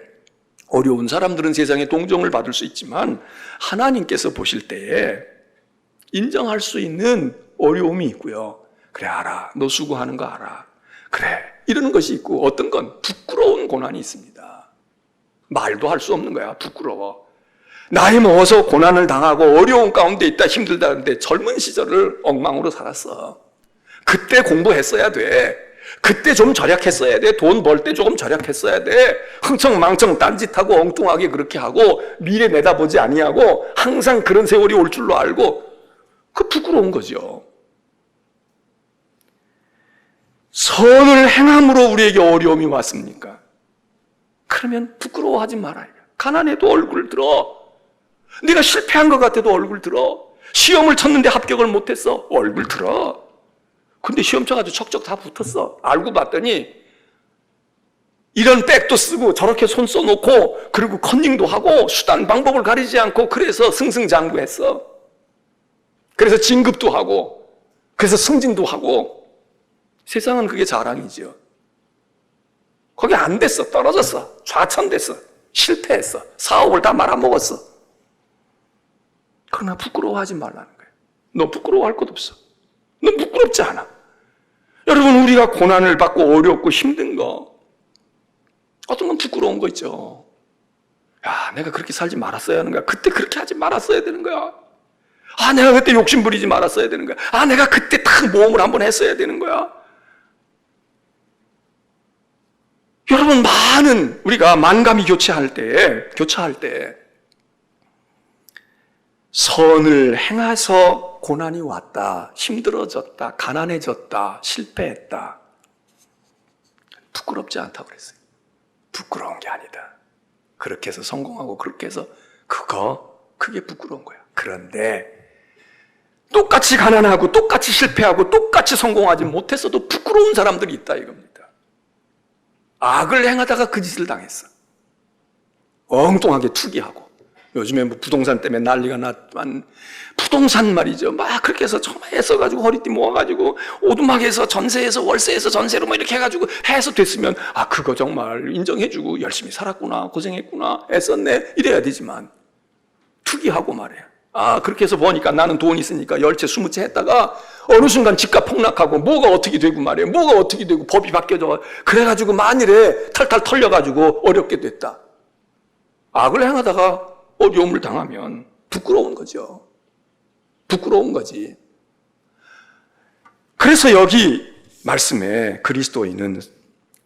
어려운 사람들은 세상에 동정을 받을 수 있지만 하나님께서 보실 때에 인정할 수 있는 어려움이 있고요. 그래, 알아. 너 수고하는 거 알아. 그래, 이러는 것이 있고 어떤 건 부끄러운 고난이 있습니다. 말도 할 수 없는 거야. 부끄러워. 나이 먹어서 고난을 당하고 어려운 가운데 있다 힘들다는데 젊은 시절을 엉망으로 살았어. 그때 공부했어야 돼. 그때 좀 절약했어야 돼. 돈 벌 때 조금 절약했어야 돼. 흥청망청 딴짓하고 엉뚱하게 그렇게 하고 미래 내다보지 아니하고 항상 그런 세월이 올 줄로 알고 그 부끄러운 거죠. 선을 행함으로 우리에게 어려움이 왔습니까? 그러면 부끄러워하지 말아요. 가난해도 얼굴 들어. 네가 실패한 것 같아도 얼굴 들어. 시험을 쳤는데 합격을 못했어. 얼굴 들어. 근데 시험 쳐가지고 척척 다 붙었어. 알고 봤더니 이런 백도 쓰고 저렇게 손 써놓고 그리고 컨닝도 하고 수단 방법을 가리지 않고 그래서 승승장구했어. 그래서 진급도 하고 그래서 승진도 하고. 세상은 그게 자랑이죠. 거기 안 됐어. 떨어졌어. 좌천됐어. 실패했어. 사업을 다 말아먹었어. 그러나 부끄러워하지 말라는 거예요. 너 부끄러워할 것 없어. 너 부끄럽지 않아. 여러분, 우리가 고난을 받고 어렵고 힘든 거 어떤 건 부끄러운 거 있죠. 야, 내가 그렇게 살지 말았어야 하는 거야. 그때 그렇게 하지 말았어야 되는 거야. 내가 그때 욕심 부리지 말았어야 되는 거야. 내가 그때 딱 모험을 한번 했어야 되는 거야. 여러분, 우리가 만감이 교차할 때 선을 행해서 고난이 왔다, 힘들어졌다, 가난해졌다, 실패했다. 부끄럽지 않다고 그랬어요. 부끄러운 게 아니다. 그렇게 해서 성공하고 그렇게 해서 그게 부끄러운 거야. 그런데 똑같이 가난하고 똑같이 실패하고 똑같이 성공하지 못했어도 부끄러운 사람들이 있다 이겁니다. 악을 행하다가 그 짓을 당했어. 엉뚱하게 투기하고. 요즘에 뭐 부동산 때문에 난리가 났지만 부동산 말이죠. 막 그렇게 해서 정말 애써가지고 허리띠 모아가지고 오두막에서 전세에서 월세에서 전세로 뭐 이렇게 해가지고 해서 됐으면 그거 정말 인정해주고 열심히 살았구나, 고생했구나, 애썼네 이래야 되지만 투기하고 말이에요. 그렇게 해서 보니까 나는 돈 있으니까 10채 20채 했다가 어느 순간 집값 폭락하고 뭐가 어떻게 되고 말이에요. 뭐가 어떻게 되고 법이 바뀌어져. 그래가지고 만일에 탈탈 털려가지고 어렵게 됐다. 악을 행하다가 어려움을 당하면 부끄러운 거죠. 부끄러운 거지. 그래서 여기 말씀에 그리스도인은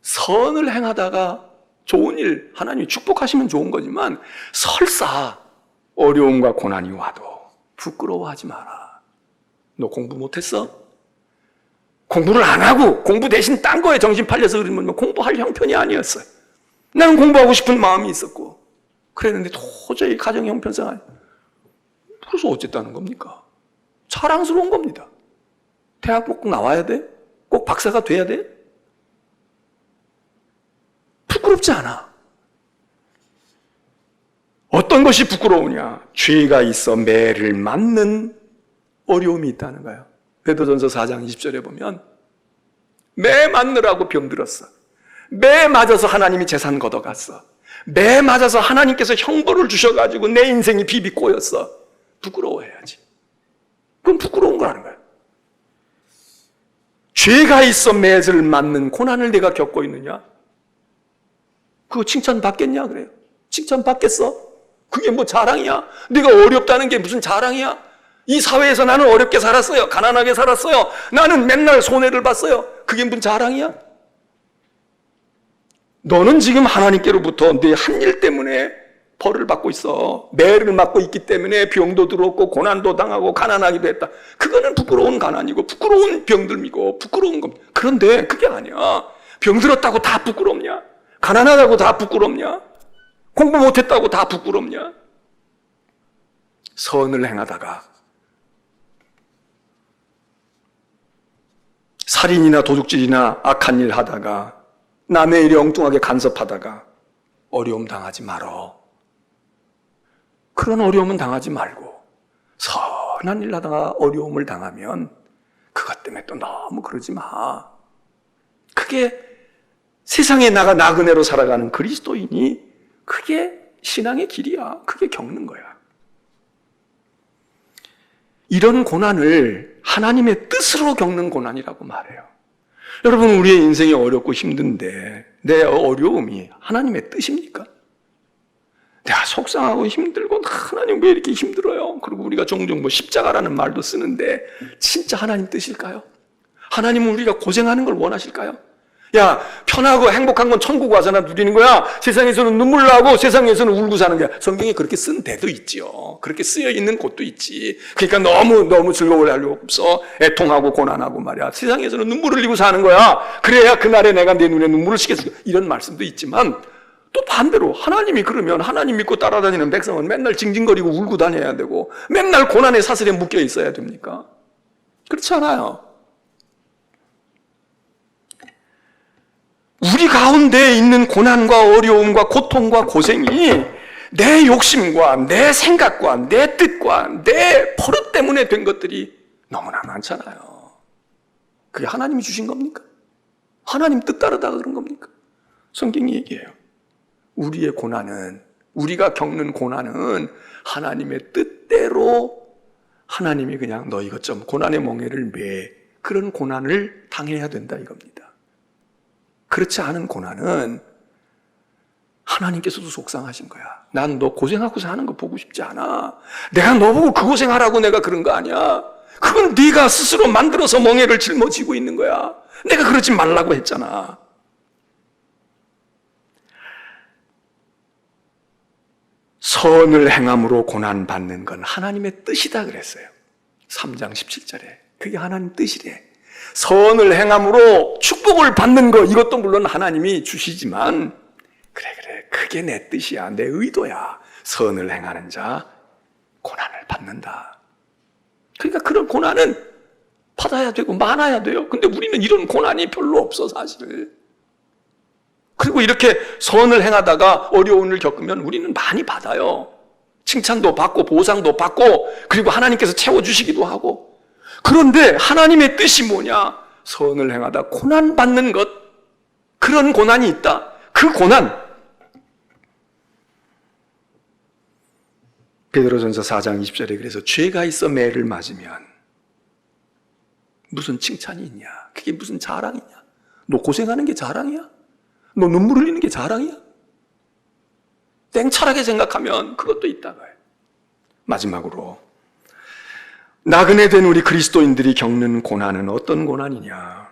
선을 행하다가 좋은 일, 하나님이 축복하시면 좋은 거지만 설사 어려움과 고난이 와도 부끄러워하지 마라. 너 공부 못했어? 공부를 안 하고 공부 대신 딴 거에 정신 팔려서 그러면 공부할 형편이 아니었어요. 나는 공부하고 싶은 마음이 있었고 그랬는데 도저히 가정 형편상 아니. 그래서 어쨌다는 겁니까? 자랑스러운 겁니다. 대학 꼭 나와야 돼? 꼭 박사가 돼야 돼? 부끄럽지 않아. 어떤 것이 부끄러우냐? 죄가 있어 매를 맞는 어려움이 있다는 거예요. 베드로전서 4장 20절에 보면 매 맞느라고 병들었어. 매 맞아서 하나님이 재산 걷어갔어. 매 맞아서 하나님께서 형벌을 주셔가지고 내 인생이 비비 꼬였어. 부끄러워해야지. 그건 부끄러운 거라는 거예요. 죄가 있어 매를 맞는 고난을 내가 겪고 있느냐? 그거 칭찬받겠냐 그래요. 칭찬받겠어? 그게 뭐 자랑이야? 네가 어렵다는 게 무슨 자랑이야? 이 사회에서 나는 어렵게 살았어요. 가난하게 살았어요. 나는 맨날 손해를 봤어요. 그게 무슨 자랑이야? 너는 지금 하나님께로부터 네 한 일 때문에 벌을 받고 있어. 매를 맞고 있기 때문에 병도 들었고 고난도 당하고 가난하기도 했다. 그거는 부끄러운 가난이고 부끄러운 병들이고 부끄러운 겁니다. 그런데 그게 아니야. 병들었다고 다 부끄럽냐? 가난하다고 다 부끄럽냐? 공부 못했다고 다 부끄럽냐? 선을 행하다가 살인이나 도둑질이나 악한 일 하다가 남의 일에 엉뚱하게 간섭하다가 어려움 당하지 말어. 그런 어려움은 당하지 말고 선한 일 하다가 어려움을 당하면 그것 때문에 또 너무 그러지 마. 그게 세상에 나가 나그네로 살아가는 그리스도인이 그게 신앙의 길이야. 그게 겪는 거야. 이런 고난을 하나님의 뜻으로 겪는 고난이라고 말해요. 여러분, 우리의 인생이 어렵고 힘든데 내 어려움이 하나님의 뜻입니까? 내가 속상하고 힘들고 하나님 왜 이렇게 힘들어요? 그리고 우리가 종종 뭐 십자가라는 말도 쓰는데 진짜 하나님 뜻일까요? 하나님은 우리가 고생하는 걸 원하실까요? 야, 편하고 행복한 건 천국 와서나 누리는 거야. 세상에서는 눈물 나고 세상에서는 울고 사는 거야. 성경에 그렇게 쓴 데도 있지요. 그렇게 쓰여 있는 곳도 있지. 그러니까 너무 즐거울 할 없어. 애통하고 고난하고 말이야. 세상에서는 눈물을 흘리고 사는 거야. 그래야 그날에 내가 내 눈에 눈물을 씻겠어. 이런 말씀도 있지만 또 반대로 하나님이 그러면 하나님 믿고 따라다니는 백성은 맨날 징징거리고 울고 다녀야 되고 맨날 고난의 사슬에 묶여 있어야 됩니까? 그렇지 않아요. 우리 가운데 있는 고난과 어려움과 고통과 고생이 내 욕심과 내 생각과 내 뜻과 내 버릇 때문에 된 것들이 너무나 많잖아요. 그게 하나님이 주신 겁니까? 하나님 뜻 따르다가 그런 겁니까? 성경이 얘기해요. 우리의 고난은, 우리가 겪는 고난은 하나님의 뜻대로 하나님이 그냥 너 이것 좀 고난의 멍에를 매, 그런 고난을 당해야 된다 이겁니다. 그렇지 않은 고난은 하나님께서도 속상하신 거야. 난 너 고생하고 사는 거 보고 싶지 않아. 내가 너 보고 그 고생하라고 내가 그런 거 아니야. 그건 네가 스스로 만들어서 멍에를 짊어지고 있는 거야. 내가 그러지 말라고 했잖아. 선을 행함으로 고난받는 건 하나님의 뜻이다 그랬어요. 3장 17절에. 그게 하나님 뜻이래. 선을 행함으로 축복을 받는 거, 이것도 물론 하나님이 주시지만 그래 그게 내 뜻이야, 내 의도야. 선을 행하는 자 고난을 받는다. 그러니까 그런 고난은 받아야 되고 많아야 돼요. 근데 우리는 이런 고난이 별로 없어 사실. 그리고 이렇게 선을 행하다가 어려움을 겪으면 우리는 많이 받아요. 칭찬도 받고 보상도 받고 그리고 하나님께서 채워주시기도 하고. 그런데 하나님의 뜻이 뭐냐? 선을 행하다 고난받는 것, 그런 고난이 있다. 그 고난, 베드로전서 4장 20절에 그래서 죄가 있어 매를 맞으면 무슨 칭찬이 있냐? 그게 무슨 자랑이냐? 너 고생하는 게 자랑이야? 너 눈물 흘리는 게 자랑이야? 땡차라게 생각하면 그것도 있다고요. 마지막으로 나그네 된 우리 그리스도인들이 겪는 고난은 어떤 고난이냐?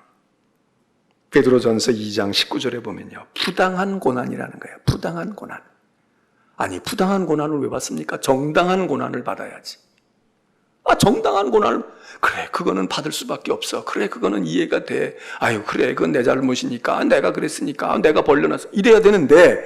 베드로전서 2장 19절에 보면요, 부당한 고난이라는 거예요. 부당한 고난. 아니, 부당한 고난을 왜 받습니까? 정당한 고난을 받아야지. 정당한 고난을, 그래, 그거는 받을 수밖에 없어. 그래, 그거는 이해가 돼. 아유, 그래, 그건 내 잘못이니까. 내가 그랬으니까. 내가 벌려놨어. 이래야 되는데,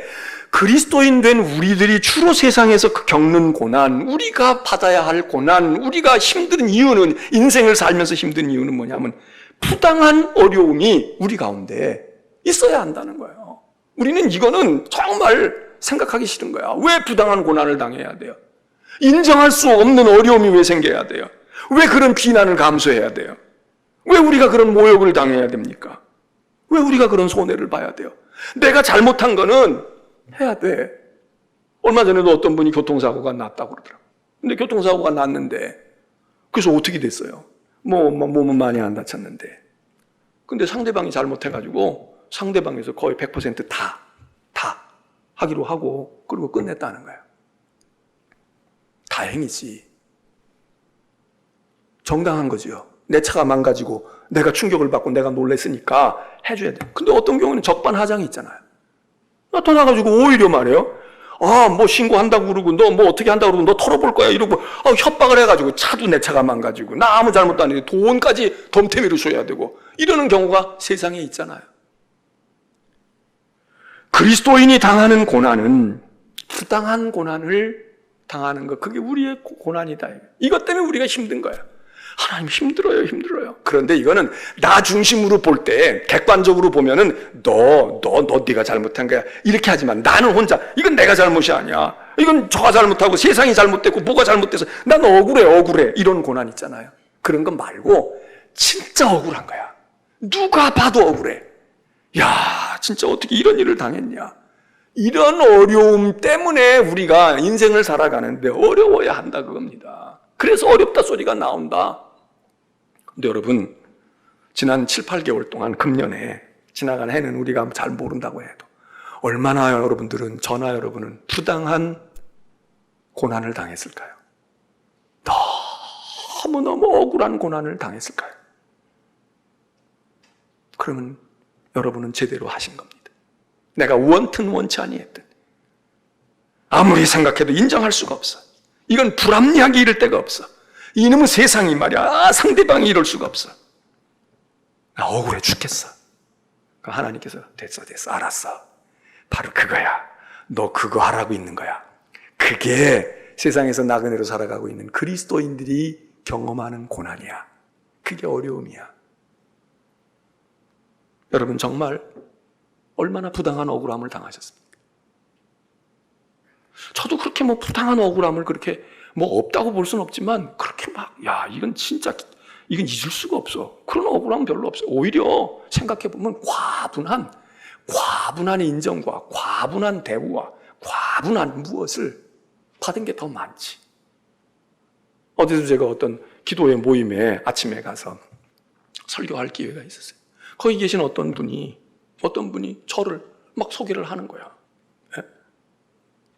그리스도인 된 우리들이 주로 세상에서 겪는 고난, 우리가 받아야 할 고난, 우리가 힘든 이유는, 인생을 살면서 힘든 이유는 뭐냐면, 부당한 어려움이 우리 가운데 있어야 한다는 거예요. 우리는 이거는 정말 생각하기 싫은 거야. 왜 부당한 고난을 당해야 돼요? 인정할 수 없는 어려움이 왜 생겨야 돼요? 왜 그런 비난을 감수해야 돼요? 왜 우리가 그런 모욕을 당해야 됩니까? 왜 우리가 그런 손해를 봐야 돼요? 내가 잘못한 거는 해야 돼. 얼마 전에도 어떤 분이 교통사고가 났다고 그러더라고요. 근데 교통사고가 났는데, 그래서 어떻게 됐어요? 몸은 많이 안 다쳤는데. 근데 상대방이 잘못해가지고, 상대방에서 거의 100% 다 하기로 하고, 그리고 끝냈다는 거예요. 다행이지. 정당한 거지요. 내 차가 망가지고 내가 충격을 받고 내가 놀랬으니까 해줘야 돼. 근데 어떤 경우는 적반하장이 있잖아요. 나타나가지고 오히려 말이에요. 뭐 신고한다고 그러고 너 뭐 어떻게 한다고 그러고 너 털어볼 거야 이러고 협박을 해가지고 차도 내 차가 망가지고 나 아무 잘못도 안 했는데 돈까지 덤태미로 줘야 되고 이러는 경우가 세상에 있잖아요. 그리스도인이 당하는 고난은 부당한 고난을 당하는 것, 그게 우리의 고난이다. 이것 때문에 우리가 힘든 거야. 하나님 힘들어요. 그런데 이거는 나 중심으로 볼 때, 객관적으로 보면은 네가 잘못한 거야. 이렇게 하지만 나는 혼자, 이건 내가 잘못이 아니야. 이건 저가 잘못하고 세상이 잘못됐고 뭐가 잘못돼서 난 억울해. 이런 고난 있잖아요. 그런 건 말고 진짜 억울한 거야. 누가 봐도 억울해. 야, 진짜 어떻게 이런 일을 당했냐. 이런 어려움 때문에 우리가 인생을 살아가는데 어려워야 한다 그겁니다. 그래서 어렵다 소리가 나온다. 근데 여러분, 지난 7, 8개월 동안 금년에 지나간 해는 우리가 잘 모른다고 해도 얼마나 여러분들은, 저나 여러분은 부당한 고난을 당했을까요? 너무너무 억울한 고난을 당했을까요? 그러면 여러분은 제대로 하신 겁니다. 내가 원튼 원치 아니했든 아무리 생각해도 인정할 수가 없어. 이건 불합리하게 이럴 데가 없어. 이놈의 세상이 말이야, 상대방이 이럴 수가 없어. 나 억울해 죽겠어. 하나님께서 됐어 알았어. 바로 그거야. 너 그거 하라고 있는 거야. 그게 세상에서 나그네로 살아가고 있는 그리스도인들이 경험하는 고난이야. 그게 어려움이야. 여러분 정말 얼마나 부당한 억울함을 당하셨습니까? 저도 그렇게 부당한 억울함을 그렇게 없다고 볼 수는 없지만 그렇게 이건 진짜 이건 잊을 수가 없어. 그런 억울함은 별로 없어요. 오히려 생각해보면 과분한 인정과 과분한 대우와 과분한 무엇을 받은 게 더 많지. 어제도 제가 어떤 기도회 모임에 아침에 가서 설교할 기회가 있었어요. 거기 계신 어떤 분이 저를 막 소개를 하는 거야. 예?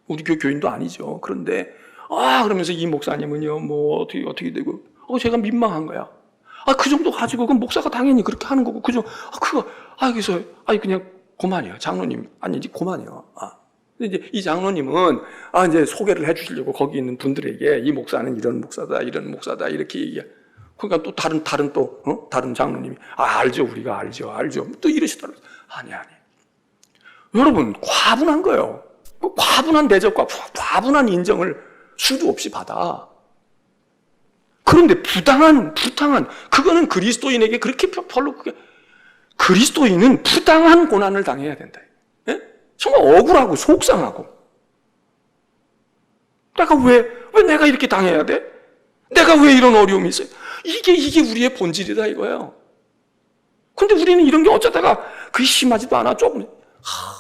우리 교인도 아니죠. 그런데 그러면서 이 목사님은요 어떻게 되고 제가 민망한 거야. 그 정도 가지고 그 목사가 당연히 그렇게 하는 거고 그래서 그냥 고만이에요. 장로님 아니지 고만이에요. 근데 이제 이 장로님은 이제 소개를 해주시려고 거기 있는 분들에게 이 목사는 이런 목사다 이렇게 얘기해. 그러니까 또 다른 장로님이 알죠, 우리가 알죠 또 이러시더라고요. 아니 여러분 과분한 거예요. 과분한 대접과 과분한 인정을 수도 없이 받아. 그런데 부당한 그거는 그리스도인에게 그렇게 별로 그리스도인은 부당한 고난을 당해야 된다. 예? 정말 억울하고 속상하고 내가 왜 내가 이렇게 당해야 돼? 내가 왜 이런 어려움이 있어요? 이게 우리의 본질이다 이거예요. 근데 우리는 이런 게 어쩌다가 그게 심하지도 않아. 조금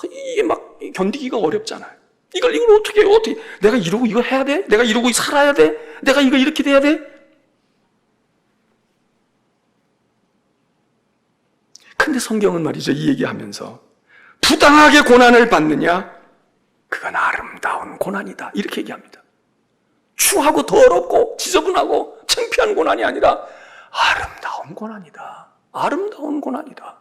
이게 막 견디기가 어렵잖아요. 이걸 어떻게 내가 이러고 이거 해야 돼? 내가 이러고 살아야 돼? 내가 이거 이렇게 돼야 돼? 근데 성경은 말이죠, 이 얘기하면서 부당하게 고난을 받느냐? 그건 아름다운 고난이다 이렇게 얘기합니다. 추하고 더럽고 지저분하고 창피한 고난이 아니라 아름다운 고난이다. 아름다운 고난이다.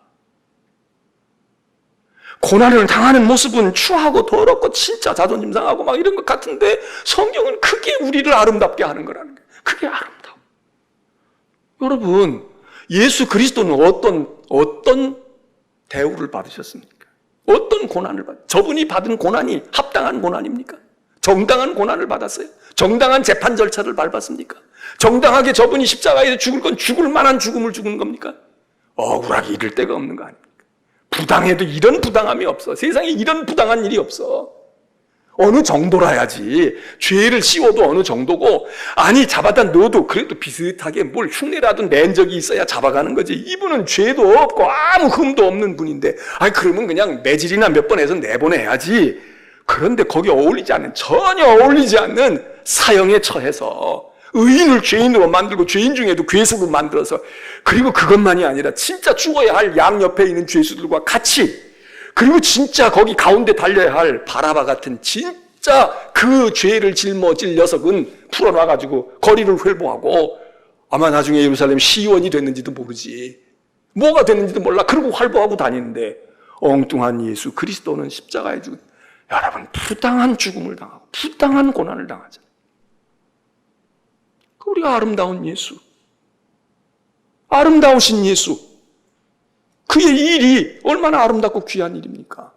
고난을 당하는 모습은 추하고 더럽고 진짜 자존심 상하고 막 이런 것 같은데 성경은 그게 우리를 아름답게 하는 거라는 거예요. 그게 아름다워. 여러분, 예수 그리스도는 어떤 대우를 받으셨습니까? 어떤 고난을 저분이 받은 고난이 합당한 고난입니까? 정당한 고난을 받았어요? 정당한 재판 절차를 밟았습니까? 정당하게 저분이 십자가에서 죽을 건 죽을 만한 죽음을 죽은 겁니까? 억울하게 이를 데가 없는 거 아닙니까? 부당해도 이런 부당함이 없어. 세상에 이런 부당한 일이 없어. 어느 정도라야지. 죄를 씌워도 어느 정도고, 아니 잡아다 넣어도 그래도 비슷하게 뭘 흉내라도 낸 적이 있어야 잡아가는 거지. 이분은 죄도 없고 아무 흠도 없는 분인데, 아니 그러면 그냥 매질이나 몇 번 해서 내보내야지. 그런데 거기 전혀 어울리지 않는 사형에 처해서 의인을 죄인으로 만들고 죄인 중에도 괴수로 만들어서, 그리고 그것만이 아니라 진짜 죽어야 할 양 옆에 있는 죄수들과 같이, 그리고 진짜 거기 가운데 달려야 할 바라바 같은 진짜 그 죄를 짊어질 녀석은 풀어놔가지고 거리를 회복하고, 아마 나중에 예루살렘 시의원이 됐는지도 모르지, 뭐가 됐는지도 몰라. 그러고 활보하고 다니는데, 엉뚱한 예수 그리스도는 십자가에 죽은, 여러분, 부당한 죽음을 당하고 부당한 고난을 당하잖아요. 우리가 아름다운 예수, 아름다우신 예수, 그의 일이 얼마나 아름답고 귀한 일입니까?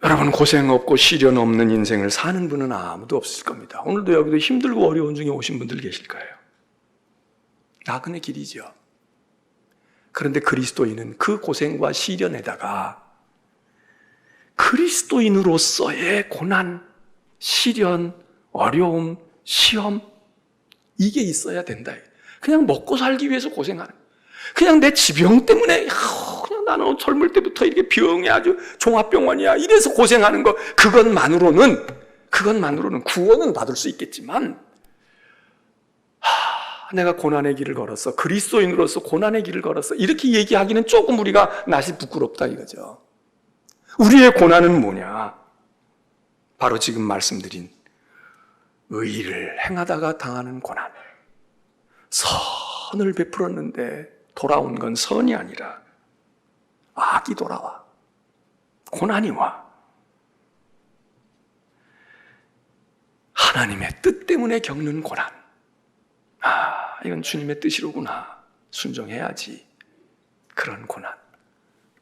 여러분, 고생 없고 시련 없는 인생을 사는 분은 아무도 없을 겁니다. 오늘도 여기도 힘들고 어려운 중에 오신 분들 계실 거예요. 나그네 길이죠. 그런데 그리스도인은 그 고생과 시련에다가 그리스도인으로서의 고난, 시련, 어려움, 시험, 이게 있어야 된다. 그냥 먹고 살기 위해서 고생하는, 그냥 내 지병 때문에 그냥 나는 젊을 때부터 이렇게 병이 아주 종합병원이야 이래서 고생하는 거, 그것만으로는 구원은 받을 수 있겠지만, 내가 고난의 길을 걸었어, 그리스도인으로서 고난의 길을 걸었어, 이렇게 얘기하기는 조금 우리가 낯이 부끄럽다 이거죠. 우리의 고난은 뭐냐? 바로 지금 말씀드린 의를 행하다가 당하는 고난. 선을 베풀었는데 돌아온 건 선이 아니라 악이 돌아와, 고난이 와. 하나님의 뜻 때문에 겪는 고난. 이건 주님의 뜻이로구나, 순종해야지. 그런 고난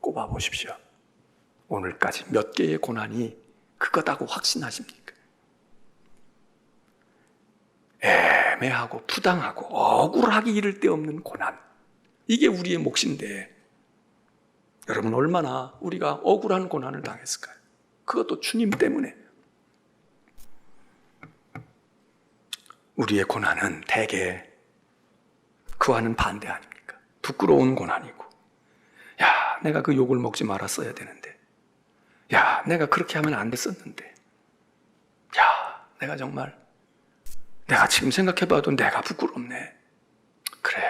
꼽아보십시오. 오늘까지 몇 개의 고난이 그거다고 확신하십니까? 애매하고 부당하고 억울하기 이를 데 없는 고난, 이게 우리의 몫인데, 여러분, 얼마나 우리가 억울한 고난을 당했을까요? 그것도 주님 때문에. 우리의 고난은 대개 그와는 반대 아닙니까? 부끄러운 고난이고, 야, 내가 그 욕을 먹지 말았어야 되는데, 야, 내가 그렇게 하면 안 됐었는데, 야, 내가 지금 생각해봐도 내가 부끄럽네. 그래.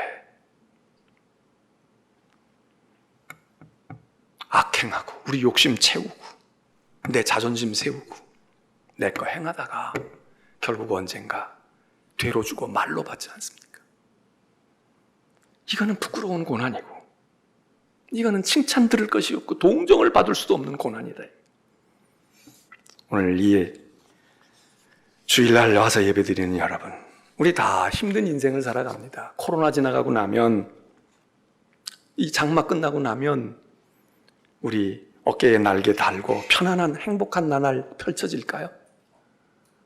악행하고 우리 욕심 채우고 내 자존심 세우고 내 거 행하다가 결국 언젠가 되로 주고 말로 받지 않습니까? 이거는 부끄러운 고난이고, 이거는 칭찬 들을 것이 없고 동정을 받을 수도 없는 고난이다. 오늘 이 주일날 와서 예배드리는 여러분, 우리 다 힘든 인생을 살아갑니다. 코로나 지나가고 나면, 이 장마 끝나고 나면 우리 어깨에 날개 달고 편안한 행복한 나날 펼쳐질까요?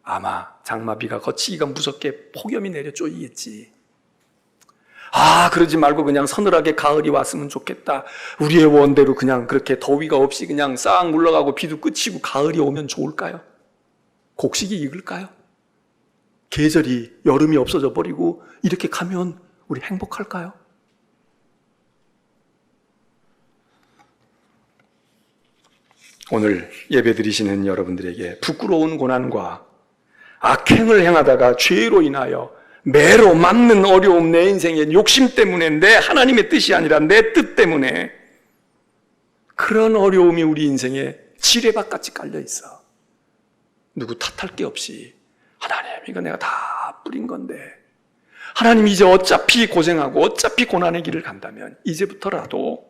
아마 장마비가 거치기가 무섭게 폭염이 내려 쪼이겠지. 그러지 말고 그냥 서늘하게 가을이 왔으면 좋겠다. 우리의 원대로 그냥 그렇게 더위가 없이 그냥 싹 물러가고 비도 그치고 가을이 오면 좋을까요? 곡식이 익을까요? 계절이, 여름이 없어져 버리고 이렇게 가면 우리 행복할까요? 오늘 예배드리시는 여러분들에게 부끄러운 고난과 악행을 행하다가 죄로 인하여 매로 맞는 어려움, 내 인생의 욕심 때문에, 내 하나님의 뜻이 아니라 내 뜻 때문에 그런 어려움이 우리 인생에 지뢰밭같이 깔려 있어. 누구 탓할 게 없이, 하나님, 이거 내가 다 뿌린 건데, 하나님 이제 어차피 고생하고 어차피 고난의 길을 간다면 이제부터라도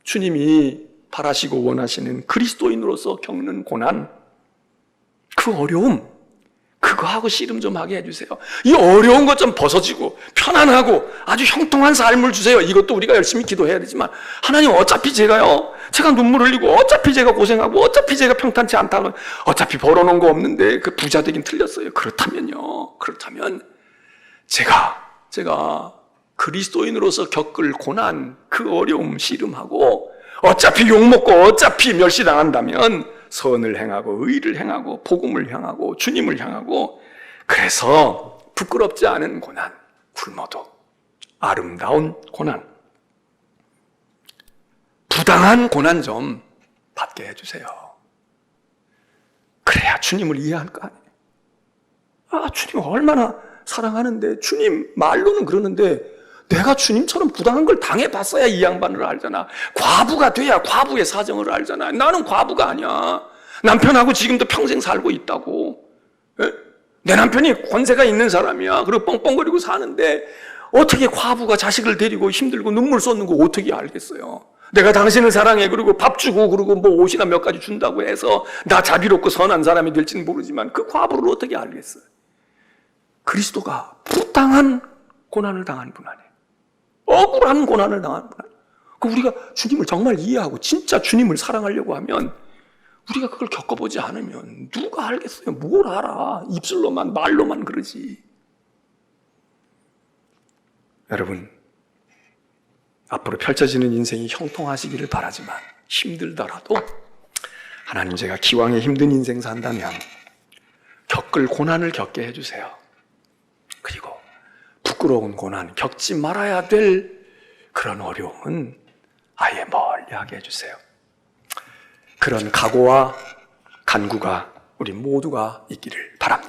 주님이 바라시고 원하시는 그리스도인으로서 겪는 고난, 그 어려움, 그거하고 씨름 좀 하게 해주세요. 이 어려운 것 좀 벗어지고 편안하고 아주 형통한 삶을 주세요. 이것도 우리가 열심히 기도해야 되지만, 하나님 어차피 제가 눈물 흘리고 어차피 제가 고생하고 어차피 제가 평탄치 않다면 어차피 벌어놓은 거 없는데 그 부자 되긴 틀렸어요. 그렇다면 제가 그리스도인으로서 겪을 고난, 그 어려움 씨름하고 어차피 욕먹고 어차피 멸시당한다면 선을 행하고 의를 행하고 복음을 향하고 주님을 향하고, 그래서 부끄럽지 않은 고난, 굶어도 아름다운 고난, 부당한 고난 좀 받게 해주세요. 그래야 주님을 이해할 거 아니에요. 주님 얼마나 사랑하는데, 주님 말로는 그러는데 내가 주님처럼 부당한 걸 당해봤어야 이 양반을 알잖아. 과부가 돼야 과부의 사정을 알잖아. 나는 과부가 아니야. 남편하고 지금도 평생 살고 있다고. 내 남편이 권세가 있는 사람이야. 그리고 뻥뻥거리고 사는데 어떻게 과부가 자식을 데리고 힘들고 눈물 쏟는 거 어떻게 알겠어요? 내가 당신을 사랑해. 그리고 밥 주고 그리고 뭐 옷이나 몇 가지 준다고 해서 나 자비롭고 선한 사람이 될지는 모르지만 그 과부를 어떻게 알겠어요? 그리스도가 부당한 고난을 당한 분 아니에요. 억울한 고난을 당한 분 아니에요. 우리가 주님을 정말 이해하고 진짜 주님을 사랑하려고 하면, 우리가 그걸 겪어보지 않으면 누가 알겠어요? 뭘 알아? 입술로만, 말로만 그러지. 여러분, 앞으로 펼쳐지는 인생이 형통하시기를 바라지만, 힘들더라도 하나님, 제가 기왕에 힘든 인생 산다면 겪을 고난을 겪게 해주세요. 그리고 부끄러운 고난, 겪지 말아야 될 그런 어려움은 아예 멀리하게 해주세요. 그런 각오와 간구가 우리 모두가 있기를 바랍니다.